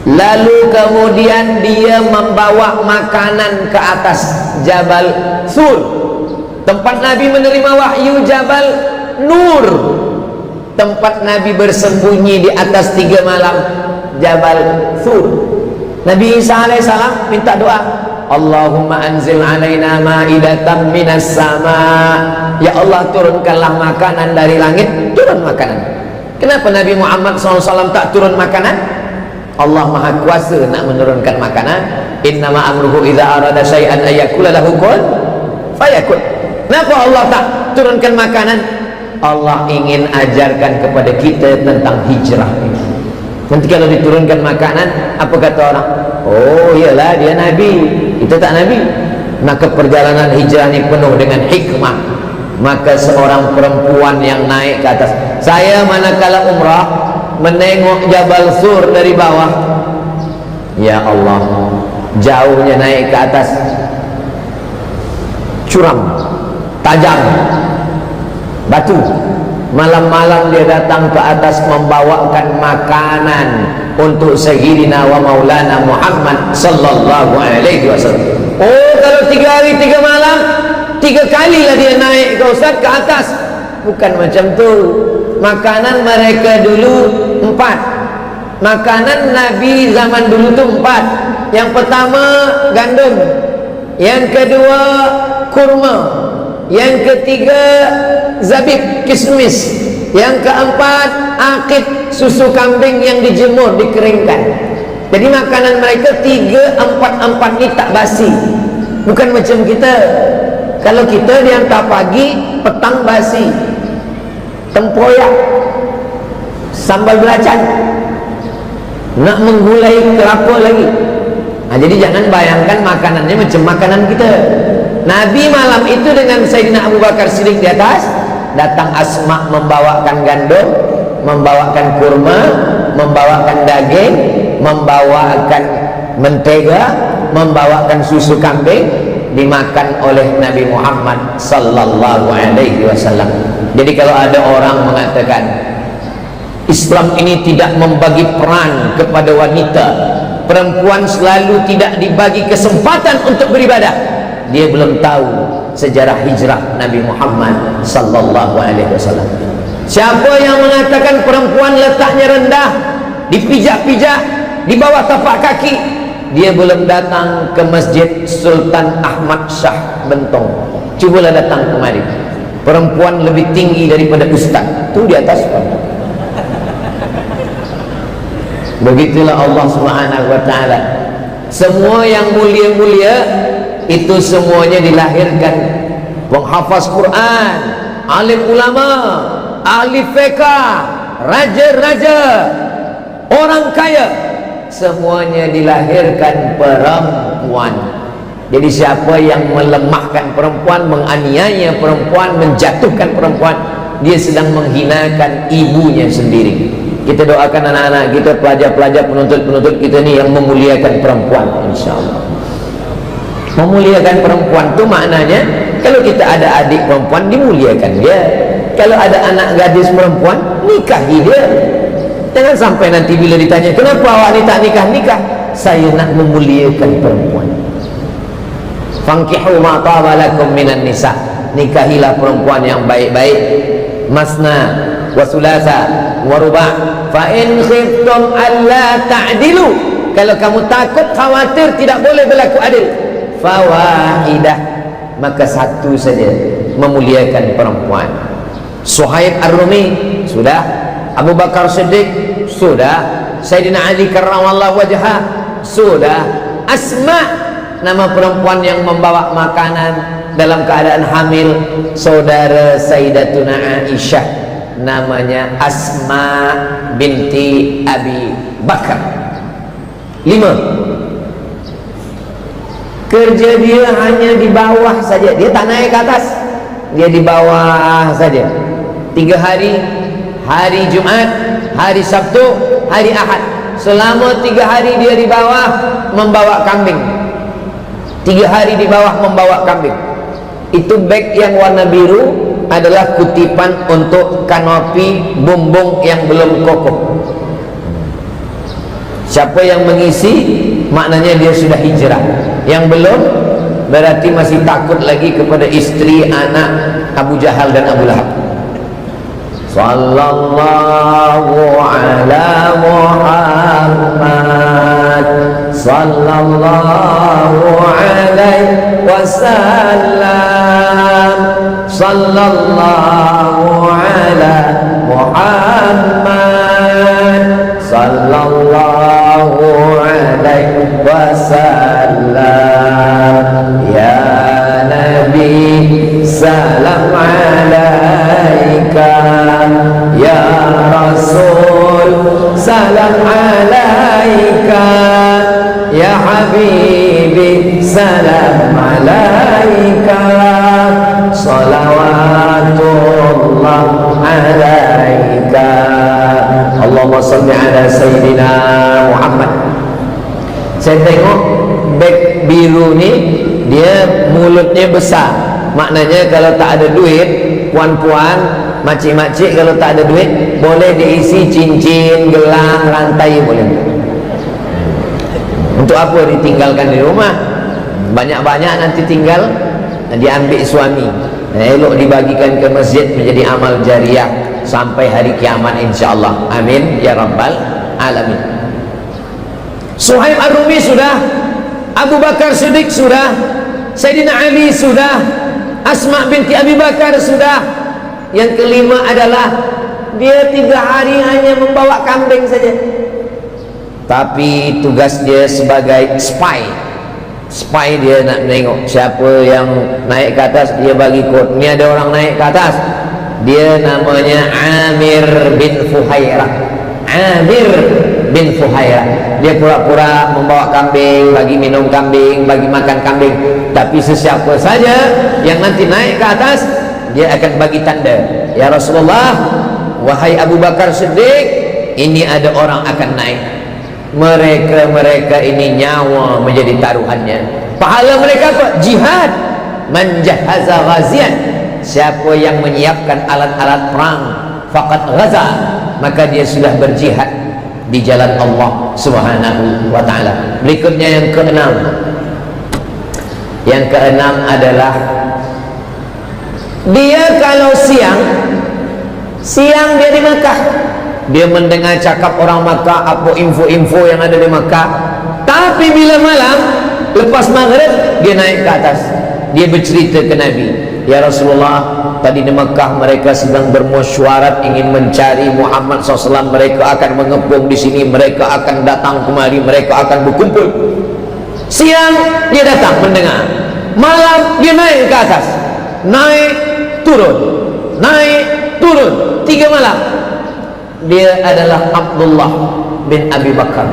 Lalu kemudian dia membawa makanan ke atas Jabal Sur, tempat Nabi menerima wahyu. Jabal Nur, tempat Nabi bersembunyi di atas 3 malam, Jabal Sur. Nabi Isa alaihissalam minta doa, Allahumma anzil alaina ma'idatan minas sama. Ya Allah, turunkanlah makanan dari langit. Turun makanan. Kenapa Nabi Muhammad SAW tak turun makanan? Allah maha kuasa nak menurunkan makanan. Innama amruhu idza arada syai'an ayyakula lahu kun fayakun. Kenapa Allah tak turunkan makanan? Allah ingin ajarkan kepada kita tentang hijrah ini. Nanti kalau diturunkan makanan, apa kata orang? Oh iyalah, dia Nabi, kita tak Nabi. Maka perjalanan hijrah ini penuh dengan hikmah. Maka seorang perempuan yang naik ke atas, saya manakala umrah menengok Jabal Sur dari bawah, ya Allah, jauhnya naik ke atas, curam, tajam, batu. Malam-malam dia datang ke atas membawakan makanan untuk Sayyidina wa Maulana Muhammad sallallahu alaihi wasallam. Oh, kalau 3 hari 3 malam, 3 kali lah dia naik ke Ustaz ke atas. Bukan macam tu. Makanan mereka dulu 4. Makanan Nabi zaman dulu tu 4. Yang pertama gandum, yang kedua kurma, yang ketiga zabib, kismis, yang keempat akid, susu kambing yang dijemur, dikeringkan. Jadi makanan mereka 3, 4 ni tak basi. Bukan macam kita. Kalau kita dihantar pagi, petang basi. Tempoyak, sambal belacan, nak menggulai kelapa lagi. Jadi jangan bayangkan makanannya macam makanan kita. Nabi malam itu dengan Sayyidina Abu Bakar Siddiq di atas, datang Asma membawakan gandum, membawakan kurma, membawakan daging, membawakan mentega, membawakan susu kambing, dimakan oleh Nabi Muhammad sallallahu alaihi wasallam. Jadi kalau ada orang mengatakan Islam ini tidak membagi peran kepada wanita, perempuan selalu tidak dibagi kesempatan untuk beribadah, dia belum tahu sejarah hijrah Nabi Muhammad sallallahu alaihi wasallam. Siapa yang mengatakan perempuan letaknya rendah, dipijak-pijak, di bawah tapak kaki, dia belum datang ke Masjid Sultan Ahmad Shah Bentong. Cubalah datang kemari. Perempuan lebih tinggi daripada ustaz, tu di atas. Begitulah Allah Subhanahu wa taala. Semua yang mulia-mulia itu semuanya dilahirkan penghafaz Quran, alim ulama, ahli fiqh, raja-raja, orang kaya, semuanya dilahirkan perempuan. Jadi siapa yang melemahkan perempuan, menganiaya perempuan, menjatuhkan perempuan, dia sedang menghinakan ibunya sendiri. Kita doakan anak-anak kita, pelajar-pelajar, penuntut-penuntut kita ni yang memuliakan perempuan, insyaAllah. Memuliakan perempuan tu maknanya, kalau kita ada adik perempuan, dimuliakan dia. Kalau ada anak gadis perempuan, nikahi dia. Jangan sampai nanti bila ditanya, kenapa awak ni tak nikah-nikah? Saya nak memuliakan perempuan. Fankihu ma taba lakum minan nisa, nikahilah perempuan yang baik-baik. Masna wa sulasa wa ruba', fa in khiftum alla ta'dilu, kalau kamu takut, khawatir tidak boleh berlaku adil, fawahidah, maka satu saja, memuliakan perempuan. Suhaib Ar-Rumi sudah, Abu Bakar Siddiq sudah, Sayyidina Ali karramallahu wajhah sudah, Asma, nama perempuan yang membawa makanan dalam keadaan hamil, saudara Sayyidatuna Aisyah, namanya Asma binti Abi Bakar. 5. Kerja dia hanya di bawah saja, dia tak naik ke atas, dia di bawah saja. 3 hari, hari Jumat, hari Sabtu, hari Ahad. Selama 3 hari dia di bawah membawa kambing. 3 hari di bawah membawa kambing. Itu beg yang warna biru adalah kutipan untuk kanopi bumbung yang belum kokoh. Siapa yang mengisi, maknanya dia sudah hijrah. Yang belum, berarti masih takut lagi kepada istri, anak Abu Jahal dan Abu Lahab. Sallallahu ala Muhammad, sallallahu alaihi wasallam, sallallahu ala Muhammad, sallallahu alaihi wasallam. Ya Nabi, salam alaika. Ya Rasul, salam alaika. Ya Habibi, salam alaika. Salawatullah alaika. Allahumma salli ala Sayyidina Muhammad. Saya tengok beg biru ni, dia mulutnya besar. Maknanya kalau tak ada duit, puan-puan, makcik-makcik, kalau tak ada duit, boleh diisi cincin, gelang, rantai, boleh. Untuk apa ditinggalkan di rumah? Banyak-banyak nanti tinggal, diambil suami. Elok dibagikan ke masjid menjadi amal jariah sampai hari kiamat, insyaAllah. Amin ya rabbal alamin. Suhaib Ar-Rumi sudah, Abu Bakar Siddiq sudah, Sayyidina Ali sudah, Asma binti Abi Bakar sudah. Yang kelima adalah dia 3 hari hanya membawa kambing saja, tapi tugas dia sebagai spy. Dia nak tengok siapa yang naik ke atas, dia bagi kod. Ni ada orang naik ke atas, dia namanya Amir bin Fuhairah. Amir bin Fuhairah, dia pura-pura membawa kambing, bagi minum kambing, bagi makan kambing. Tapi sesiapa saja yang nanti naik ke atas, dia akan bagi tanda, ya Rasulullah, wahai Abu Bakar Siddiq, ini ada orang akan naik. Mereka ini nyawa menjadi taruhannya. Pahala mereka apa? Jihad. Man jahaza ghazian, siapa yang menyiapkan alat-alat perang, faqad ghaza, maka dia sudah berjihad di jalan Allah Subhanahu wa ta'ala. Berikutnya yang keenam. Yang keenam adalah dia kalau siang dia di Makkah, dia mendengar cakap orang Makkah, apa info-info yang ada di Makkah. Tapi bila malam lepas maghrib, dia naik ke atas, dia bercerita ke Nabi, ya Rasulullah, tadi di Makkah mereka sedang bermusyawarat ingin mencari Muhammad SAW. Mereka akan mengepung di sini, mereka akan datang kemari, mereka akan berkumpul. Siang dia datang mendengar, malam dia naik ke atas, naik turun, naik turun, 3 malam. Dia adalah Abdullah bin Abi Bakar,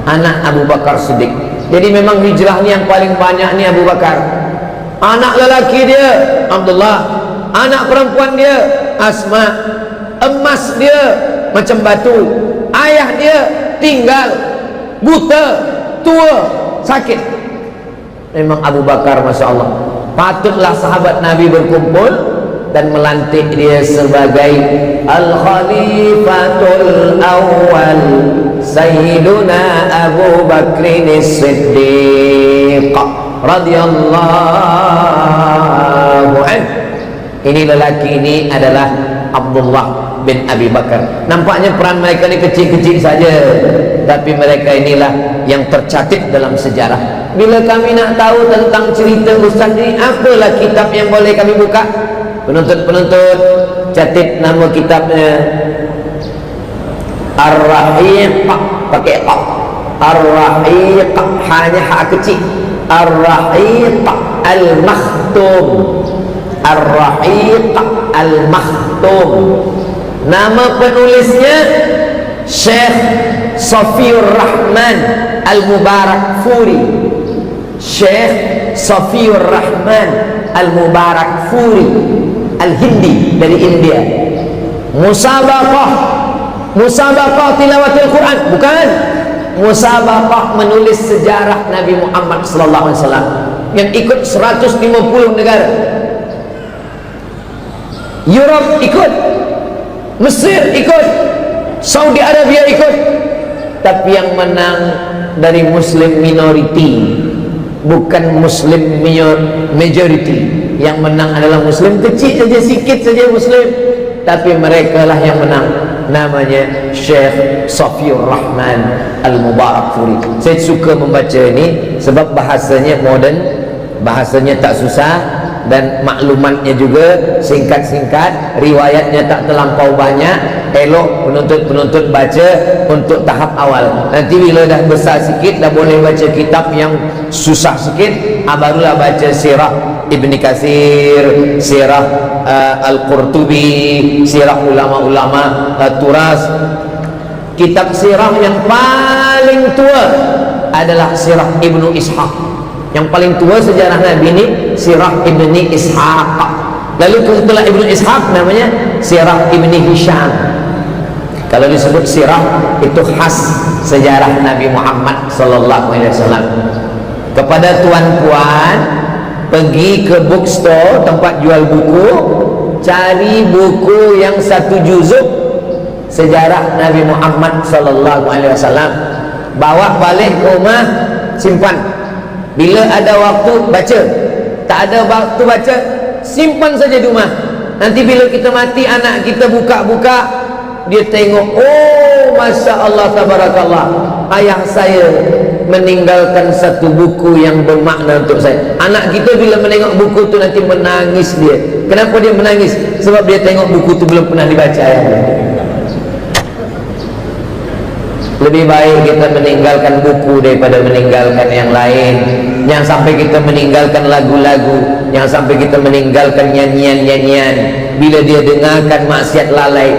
anak Abu Bakar Siddiq. Jadi memang hijrahnya yang paling banyak ni Abu Bakar. Anak lelaki dia Abdullah, anak perempuan dia Asma. Emas dia macam batu. Ayah dia tinggal, buta, tua, sakit. Memang Abu Bakar, Masya Allah, patutlah sahabat Nabi berkumpul dan melantik dia sebagai Al-Khalifatul Awwal Sayyiduna Abu Bakrin As-Siddiq radhiyallahu anhu. Ini lelaki ini adalah Abdullah bin Abi Bakar. Nampaknya peran mereka ini kecil-kecil saja, tapi mereka inilah yang tercatat dalam sejarah. Bila kami nak tahu tentang cerita Ustaz ini, apalah kitab yang boleh kami buka? Penuntut-penuntut catat nama kitabnya Ar-Rahiq, pakai qa. Ar-Rahiq, hanya hak kecil. Ar-Rahiq Al-Makhtum. Ar-Rahiq Al-Makhtum. Nama penulisnya Syekh Safiur Rahman Al-Mubarak Furi. Syekh Safiur Rahman Al-Mubarak Furi, Al-Hindi, dari India. Musabaqah tilawatil Quran, bukan. Musabaqah menulis sejarah Nabi Muhammad sallallahu alaihi wasallam. yang ikut 150 negara. Europe ikut, Mesir ikut, Saudi Arabia ikut, tapi yang menang dari Muslim minority, bukan Muslim majority. Yang menang adalah Muslim kecil saja, sikit saja Muslim, tapi mereka lah yang menang. Namanya Syekh Safiur Rahman Al-Mubarakfuri. Saya suka membaca ini sebab bahasanya modern, bahasanya tak susah, dan maklumatnya juga singkat-singkat, riwayatnya tak terlampau banyak. Elok penuntut-penuntut baca untuk tahap awal. Nanti bila dah besar sikit, dah boleh baca kitab yang susah sikit, barulah baca sirah Ibn Katsir, sirah Al-Qurtubi, sirah ulama-ulama turas. Kitab sirah yang paling tua adalah sirah Ibnu Ishaq. Yang paling tua sejarah Nabi ini sirah Ibni Ishaq. Lalu setelah Ibnu Ishaq namanya sirah Ibni Hisham. Kalau disebut sirah itu khas sejarah Nabi Muhammad sallallahu alaihi wasallam. Kepada tuan-puan, pergi ke bookstore, tempat jual buku, cari buku yang satu juzuk sejarah Nabi Muhammad sallallahu alaihi wasallam, bawa balik ke rumah, simpan. Bila ada waktu baca, tak ada waktu baca, simpan saja di rumah. Nanti bila kita mati, anak kita buka-buka, dia tengok, oh Masya Allah, tabarakallah, ayah saya meninggalkan satu buku yang bermakna untuk saya. Anak kita bila menengok buku tu nanti menangis dia. Kenapa dia menangis? Sebab dia tengok buku tu belum pernah dibaca ayahnya. Lebih baik kita meninggalkan buku daripada meninggalkan yang lain. Jangan sampai kita meninggalkan lagu-lagu, jangan sampai kita meninggalkan nyanyian-nyanyian. Bila dia dengarkan maksiat lalai,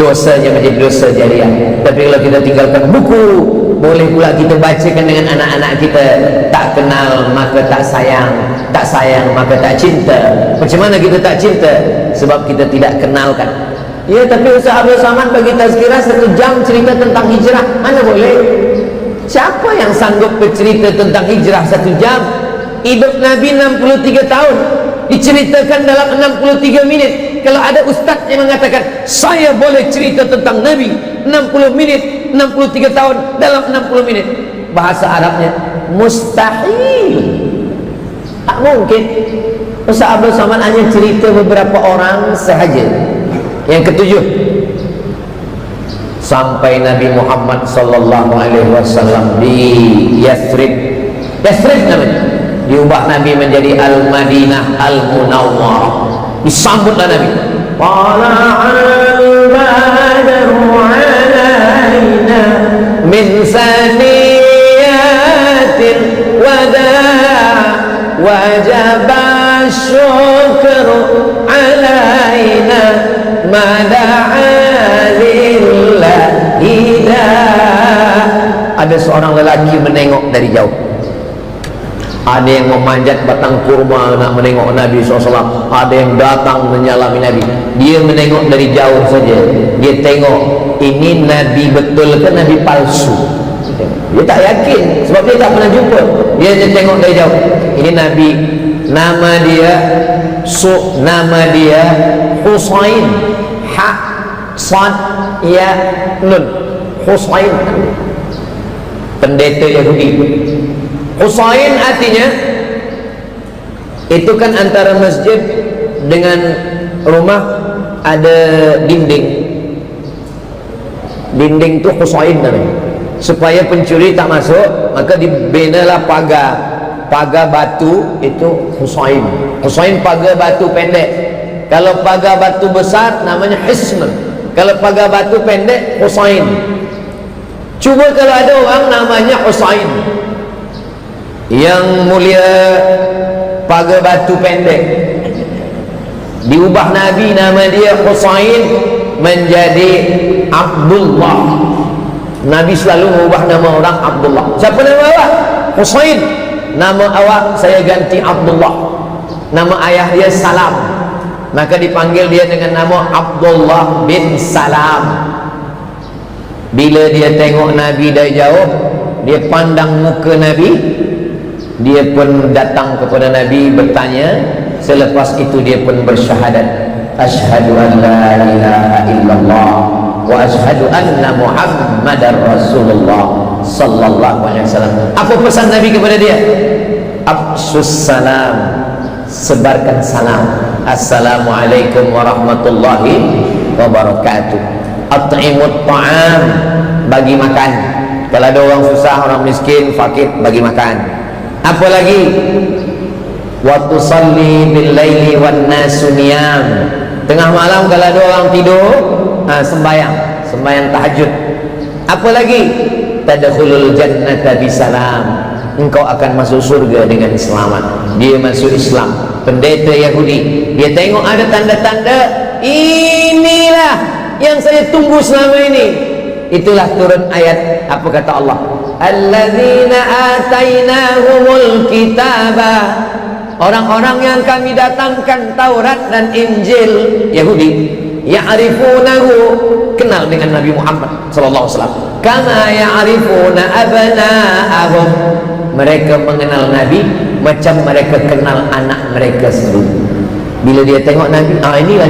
dosanya menjadi dosa jariah. Tapi kalau kita tinggalkan buku, boleh pula kita bacakan dengan anak-anak kita. Tak kenal maka tak sayang, tak sayang maka tak cinta. Macam mana kita tak cinta? Sebab kita tidak kenalkan. Ya, tapi Ustaz Abdul Samad bagi tazkirah 1 jam cerita tentang hijrah, mana boleh? Siapa yang sanggup bercerita tentang hijrah 1 jam? Hidup Nabi 63 tahun diceritakan dalam 63 minit. Kalau ada ustaz yang mengatakan saya boleh cerita tentang Nabi 60 minit, 63 tahun dalam 60 minit, bahasa Arabnya mustahil, tak mungkin. Ustaz Abdul Samad hanya cerita beberapa orang sahaja. Yang ketujuh, sampai Nabi Muhammad sallallahu alaihi wasallam di Yathrib. Yathrib namanya. Diubah Nabi menjadi Al-Madinah Al-Munawwarah. Disambutlah Nabi. Tala'al badru alaina min saniyatil wada' wajaba syukru alaina mada'alillahi da. Ada seorang lelaki menengok dari jauh. Ada yang memanjat batang kurma nak menengok Nabi SAW. Ada yang datang menyalami Nabi. Dia menengok dari jauh saja. Dia tengok ini Nabi betul ke Nabi palsu. Dia tak yakin sebab dia tak pernah jumpa. Dia hanya tengok dari jauh. Ini Nabi, nama dia nama dia Husain, ha sad ya nun, Husain, pendeta Yahudi. Husain artinya itu kan antara masjid dengan rumah ada dinding. Dinding tu Husain namanya. Supaya pencuri tak masuk, maka dibinalah pagar batu, itu Husain. Husain pagar batu pendek. Kalau pagar batu besar namanya Hisn. Kalau pagar batu pendek Husain. Cuba kalau ada orang namanya Husain, yang mulia pagar batu pendek, diubah Nabi nama dia Husain menjadi Abdullah. Nabi selalu mengubah nama orang Abdullah. Siapa nama awak? Husain. Nama awak saya ganti Abdullah. Nama ayah dia Salam, maka dipanggil dia dengan nama Abdullah bin Salam. Bila dia tengok Nabi dari jauh, dia pandang muka Nabi, Dia pun datang kepada Nabi bertanya. Selepas itu dia pun bersyahadat, asyhadu an la ilaha illallah wa asyhadu anna Muhammadar Rasulullah sallallahu alaihi wasallam. Apa pesan Nabi kepada dia? Afsus salam, sebarkan salam. Assalamualaikum warahmatullahi wabarakatuh. At'imut ta'am, bagi makan. Kalau ada orang susah, orang miskin, fakir, bagi makan. Apa lagi? Wa tusalli bil laili wan nasu niyam. Tengah malam kalau ada orang tidur, sembahyang tahajud. Apa lagi? Tadkhulul jannata bisalam. Engkau akan masuk surga dengan selamat. Dia masuk Islam. Pendeta Yahudi, dia tengok ada tanda-tanda, inilah yang saya tunggu selama ini. Itulah turun ayat, apa kata Allah? Alladzina atainahumul kitaba, orang-orang yang kami datangkan Taurat dan Injil. Yahudi, ya'rifunahu, kenal dengan Nabi Muhammad sallallahu alaihi wasallam, kama ya'rifuna abna'ahum, mereka mengenal Nabi macam mereka kenal anak mereka sendiri. Bila dia tengok Nabi, inilah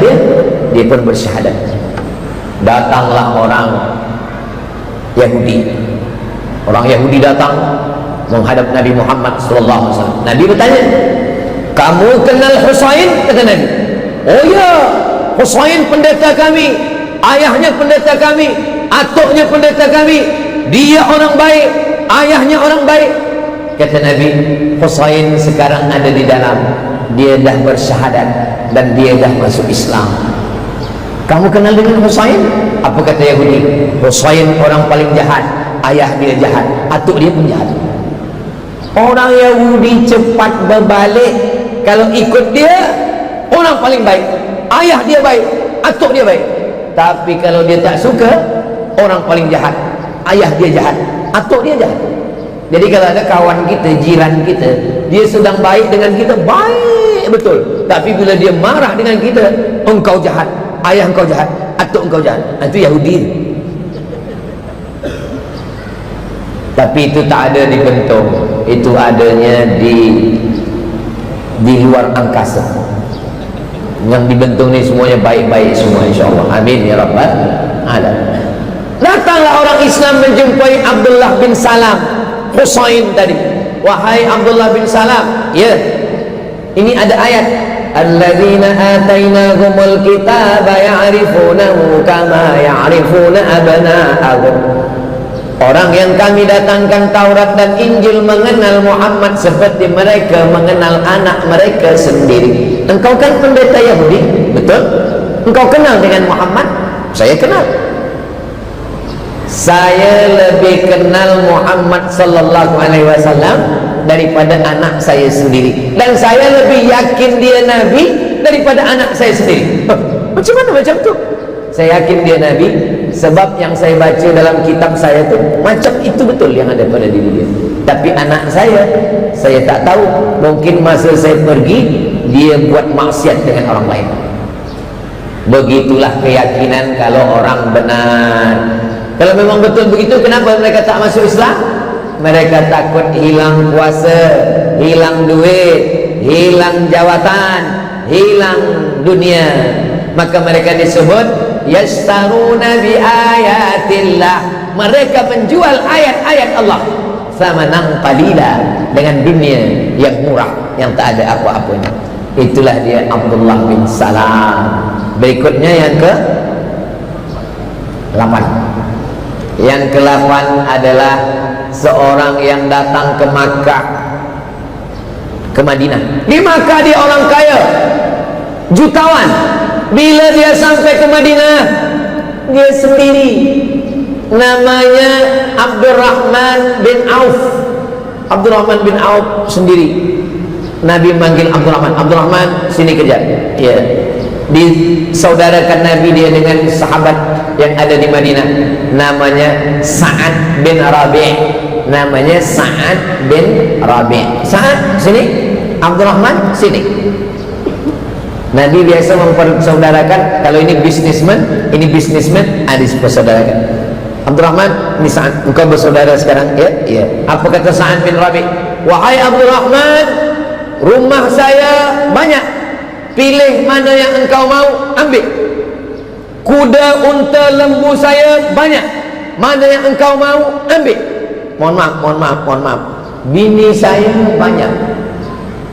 dia pun bersyahadat. Datanglah orang Yahudi. Orang Yahudi datang menghadap Nabi Muhammad sallallahu alaihi wasallam. Nabi bertanya, "Kamu kenal Husain?" Kata Nabi. "Oh ya, Husain pendeta kami, ayahnya pendeta kami, atuknya pendeta kami. Dia orang baik, ayahnya orang baik." Kata Nabi, "Husain sekarang ada di dalam. Dia dah bersyahadat dan dia dah masuk Islam." Kamu kenal dengan Husain? Apa kata Yahudi? Husain orang paling jahat, ayah dia jahat, atuk dia pun jahat. Orang Yahudi cepat berbalik. Kalau ikut dia, orang paling baik, ayah dia baik, atuk dia baik. Tapi kalau dia tak suka, orang paling jahat, ayah dia jahat, atuk dia jahat. Jadi kalau ada kawan kita, jiran kita, dia sedang baik dengan kita, baik betul, tapi bila dia marah dengan kita, engkau jahat, ayah engkau jahat, atuk engkau jahat. Itu Yahudi. Tapi itu tak ada di bentung, itu adanya di luar angkasa. Yang di bentung ni semuanya baik-baik semua, insyaAllah. Amin ya rabbal alamin. Datanglah orang Islam menjumpai Abdullah bin Salam, Husain tadi. Wahai Abdullah bin Salam, ya, ini ada ayat, alladzina atainahumul kitaba ya'rifunahu kama ya'rifuna abna'ahum. Orang yang kami datangkan Taurat dan Injil mengenal Muhammad seperti mereka mengenal anak mereka sendiri. Engkau kan pendeta Yahudi, betul? Engkau kenal dengan Muhammad? Saya kenal. Saya lebih kenal Muhammad sallallahu alaihi wasallam daripada anak saya sendiri, dan saya lebih yakin dia Nabi daripada anak saya sendiri. Macam mana macam tu? Saya yakin dia Nabi sebab yang saya baca dalam kitab saya tu macam itu betul yang ada pada diri dia. Tapi anak saya tak tahu. Mungkin masa saya pergi, dia buat maksiat dengan orang lain. Begitulah keyakinan kalau orang benar. Kalau memang betul begitu, kenapa mereka tak masuk Islam? Mereka takut hilang kuasa, hilang duit, hilang jawatan, hilang dunia. Maka mereka disebut yastaruna bi ayatillah. Mereka menjual ayat-ayat Allah samanan qalila, dengan dunia yang murah, yang tak ada apa-apanya. Itulah dia Abdullah bin Salam. Berikutnya yang ke-8. Yang ke-8 adalah seorang yang datang ke Makkah, ke Madinah. Di Makkah dia orang kaya, jutawan. Bila dia sampai ke Madinah, dia sendiri. Namanya Abdurrahman bin Auf. Abdurrahman bin Auf sendiri. Nabi manggil Abdurrahman, Abdurrahman sini kejap. Ya. Disaudarakan Nabi dia dengan sahabat yang ada di Madinah, namanya Sa'ad bin Rabi'. Namanya Sa'ad bin Rabi'. Sa'ad sini, Abdurrahman sini. Nabi biasa mempersaudarakan. Kalau ini businessman, dipersaudarakan. Abdurrahman, ini Sa'ad, engkau bersaudara sekarang, ya? Ya. Apa kata Sa'ad bin Rabi'? wahai Abdurrahman, rumah saya banyak, pilih mana yang engkau mau, ambil. Kuda, unta, lembu saya banyak, mana yang engkau mau, ambil. Mohon maaf, bini saya banyak.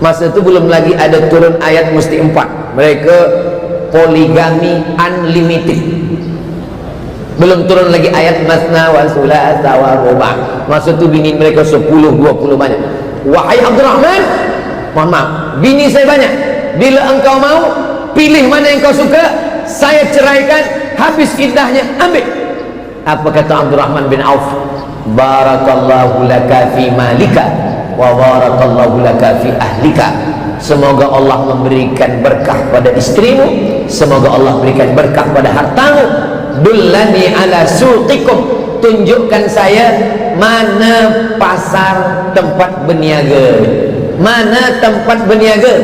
Masa itu belum lagi ada turun ayat mesti 4. Mereka poligami unlimited. Belum turun lagi ayat masna wa thulatha wa ruba'. Masa itu bini mereka 10, 20 banyak. Wahai Abdurrahman, mohon maaf, bini saya banyak, bila engkau mau, pilih mana yang kau suka, saya ceraikan, habis iddahnya, ambil. Apa kata Abdurrahman bin Auf? Barakallahu laka fi malika wa barakallahu laka fi ahlika. Semoga Allah memberikan berkah pada istrimu, semoga Allah berikan berkah pada hartamu. Dullani ala suqikum, tunjukkan saya mana pasar tempat berniaga, mana tempat berniaga.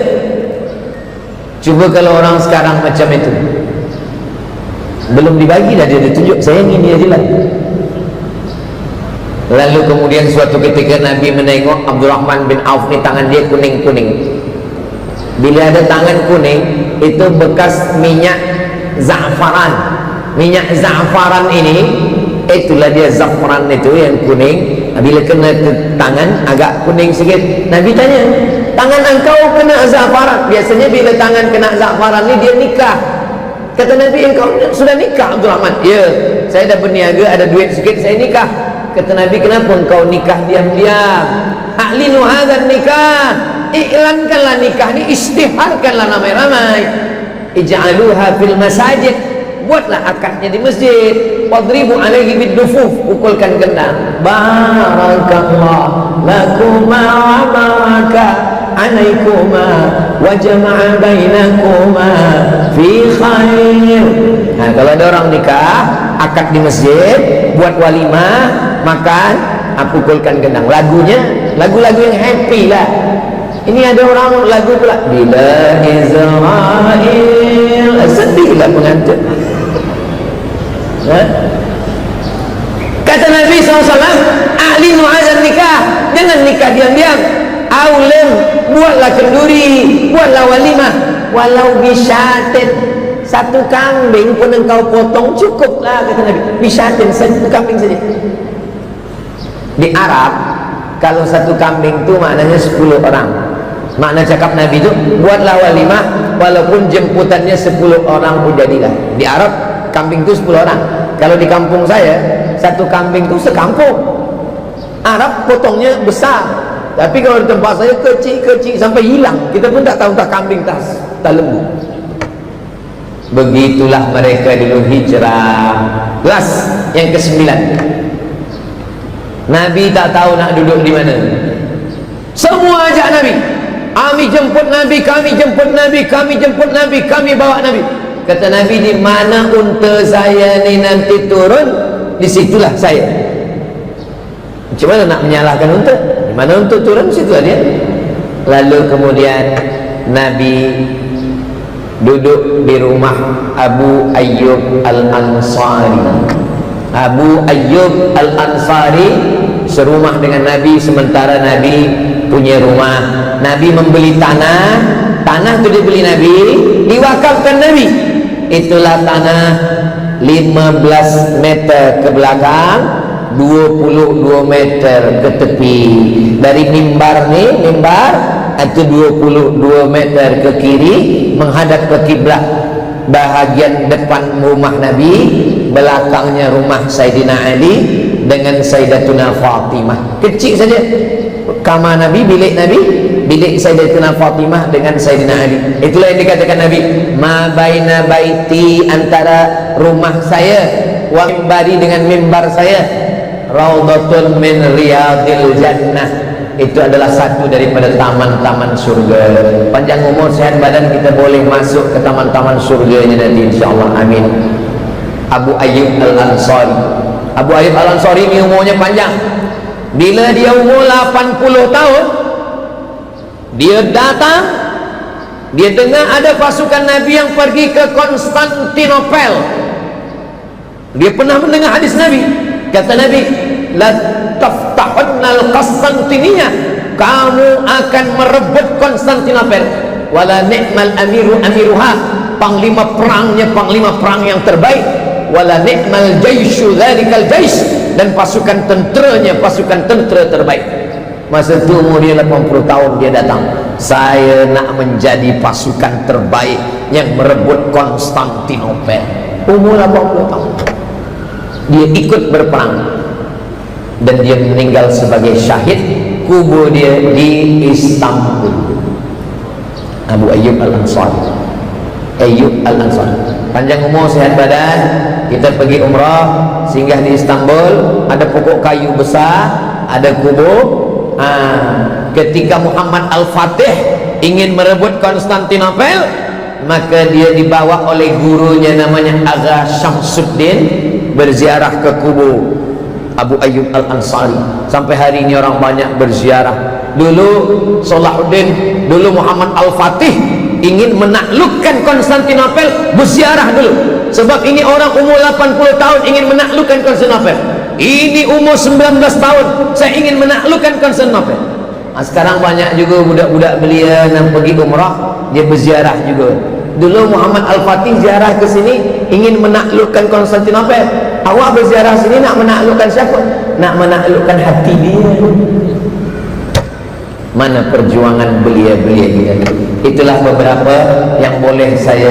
Cuba kalau orang sekarang macam itu, belum dibagi dah dia ditunjuk, saya ini aja lah. Lalu kemudian suatu ketika Nabi menengok Abdurrahman bin Auf ni, tangan dia kuning-kuning. Bila ada tangan kuning, itu bekas minyak za'faran. Minyak za'faran ini, itulah dia za'faran itu yang kuning. Bila kena ke tangan agak kuning sikit, Nabi tanya, tangan engkau kena za'faran? Biasanya bila tangan kena za'faran ni dia nikah. Kata Nabi, engkau sudah nikah Abdurrahman? Ya, saya dah berniaga, ada duit sikit, saya nikah. Kata Nabi, kenapa engkau nikah diam-diam? A'linu hadzal nikah, iklankanlah nikah ni, istiharkanlah ramai-ramai. Ij'aluha fil masajid, buatlah akadnya di masjid. Wadribu alaihi bid-dufuf, pukulkan gendang. Barakallah lakuma wa baraka alaikuma wa jama'a bainakuma fi khair. Nah, kalau ada orang nikah, akad di masjid, buat walimah, makan, pukulkan gendang. Lagunya lagu-lagu yang happy lah. Ini ada orang lagu pula, bila Israel, sedihlah pengantin. Kata Nabi SAW, a'linu hadzal nikah, jangan nikah diam-diam. Aulim, buatlah kenduri, buatlah walimah, walau bisyatin, satu kambing pun engkau potong cukuplah, kata Nabi. Bisyatin, satu kambing saja. Di Arab, kalau satu kambing itu maknanya 10 orang. Makna cakap Nabi itu, buatlah walimah walaupun jemputannya 10 orang pun jadilah. Di Arab kambing itu 10 orang. Kalau di kampung saya, satu kambing itu sekampung. Arab potongnya besar, tapi kalau di tempat saya kecil-kecil sampai hilang. Kita pun tak tahu tak kambing tak lembu. Begitulah mereka dulu hijrah. Kelas yang ke-9, Nabi tak tahu nak duduk di mana. Semua ajak Nabi. Kami jemput Nabi, kami jemput Nabi, kami jemput Nabi, kami bawa Nabi. Kata Nabi, di mana unta saya ni nanti turun, disitulah saya. Macam mana nak menyalahkan unta? Di mana unta turun, situlah dia. Lalu kemudian Nabi duduk di rumah Abu Ayyub Al-Ansari. Abu Ayyub Al-Ansari serumah dengan Nabi, sementara Nabi punya rumah. Nabi membeli tanah itu dibeli Nabi, diwakafkan Nabi. Itulah tanah 15 meter ke belakang, 22 meter ke tepi. Dari mimbar ni, mimbar itu 22 meter ke kiri menghadap ke kiblat. Bahagian depan rumah Nabi, belakangnya rumah Sayyidina Ali dengan Sayyidatuna Fatimah. Kecil saja kamar Nabi, bilik Nabi, bilik Sayyidatuna Fatimah dengan Sayyidina Ali. Itulah yang dikatakan Nabi, ma baina baiti, antara rumah saya wa mimbari dengan mimbar saya, raudhatun min riyadil jannah. Itu adalah satu daripada taman-taman surga. Panjang umur, sehat badan, kita boleh masuk ke taman-taman surganya nanti insyaAllah. Amin. Abu Ayyub Al-Ansari. Abu Ayyub Al-Ansari ini umurnya panjang. Bila dia umur 80 tahun, dia datang, dia dengar ada pasukan Nabi yang pergi ke Konstantinopel. Dia pernah mendengar hadis Nabi. Kata Nabi, la taftahunna al-Qastantiniyah, kamu akan merebut Konstantinopel. Wala ni'mal amiru amiruha, panglima perang yang terbaik. Wala ni'mal jaisyu dzalikal jais, dan pasukan tentera terbaik. Masa itu umur dia 80 tahun, dia datang, saya nak menjadi pasukan terbaik yang merebut Konstantinopel. Umur 80 tahun dia ikut berperang, dan dia meninggal sebagai syahid. Kubur dia di Istanbul. Abu Ayyub Al-Ansari, panjang umur, sehat badan. Kita pergi umrah, singgah di Istanbul, ada pokok kayu besar, ada kubur. Ketika Muhammad Al-Fatih ingin merebut Konstantinopel, maka dia dibawa oleh gurunya namanya Agha Syamsuddin berziarah ke kubur Abu Ayyub Al-Ansari. Sampai hari ini orang banyak berziarah. Dulu Salahuddin, dulu Muhammad Al-Fatih ingin menaklukkan Konstantinopel, berziarah dulu. Sebab ini orang umur 80 tahun ingin menaklukkan Konstantinopel. Ini umur 19 tahun, saya ingin menaklukkan Konstantinopel. Sekarang banyak juga budak-budak belia yang pergi umrah, dia berziarah juga. Dulu Muhammad Al-Fatih ziarah ke sini ingin menaklukkan Konstantinopel. Awak berziarah sini nak menaklukkan siapa? Nak menaklukkan hati dia. Mana perjuangan belia-belia kita. Itulah beberapa yang boleh saya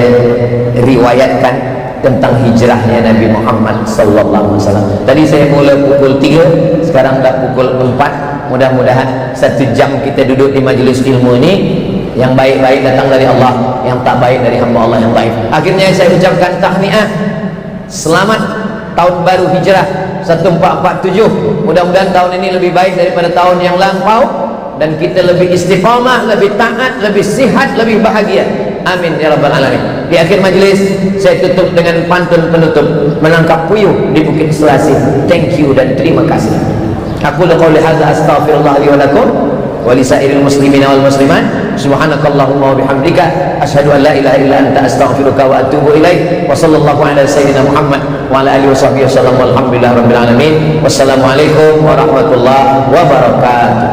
riwayatkan tentang hijrahnya Nabi Muhammad sallallahu alaihi wasallam. Tadi saya mula pukul 3, sekarang dah pukul 4. Mudah-mudahan 1 jam kita duduk di majlis ilmu ini, yang baik-baik datang dari Allah, yang tak baik dari hamba Allah yang baik. Akhirnya saya ucapkan tahniah, selamat tahun baru hijrah 1447. Mudah-mudahan tahun ini lebih baik daripada tahun yang lampau, dan kita lebih istiqamah, lebih taat, lebih sihat, lebih bahagia. Amin ya rabbal alamin. Di akhir majlis saya tutup dengan pantun penutup, menangkap puyuh di Bukit Selasih. Thank you dan terima kasih. Aku qouli hadza astaghfirullah li wa lakum wa li sairil muslimin wal muslimat. Subhanakallahumma wa bihamdika asyhadu an la ilaha illa anta astaghfiruka wa atubu ilaik. Wa sallallahu ala sayyidina Muhammad wa ala alihi washabbihi wasallam. Walhamdulillahirabbil alamin. Wassalamualaikum warahmatullahi wabarakatuh.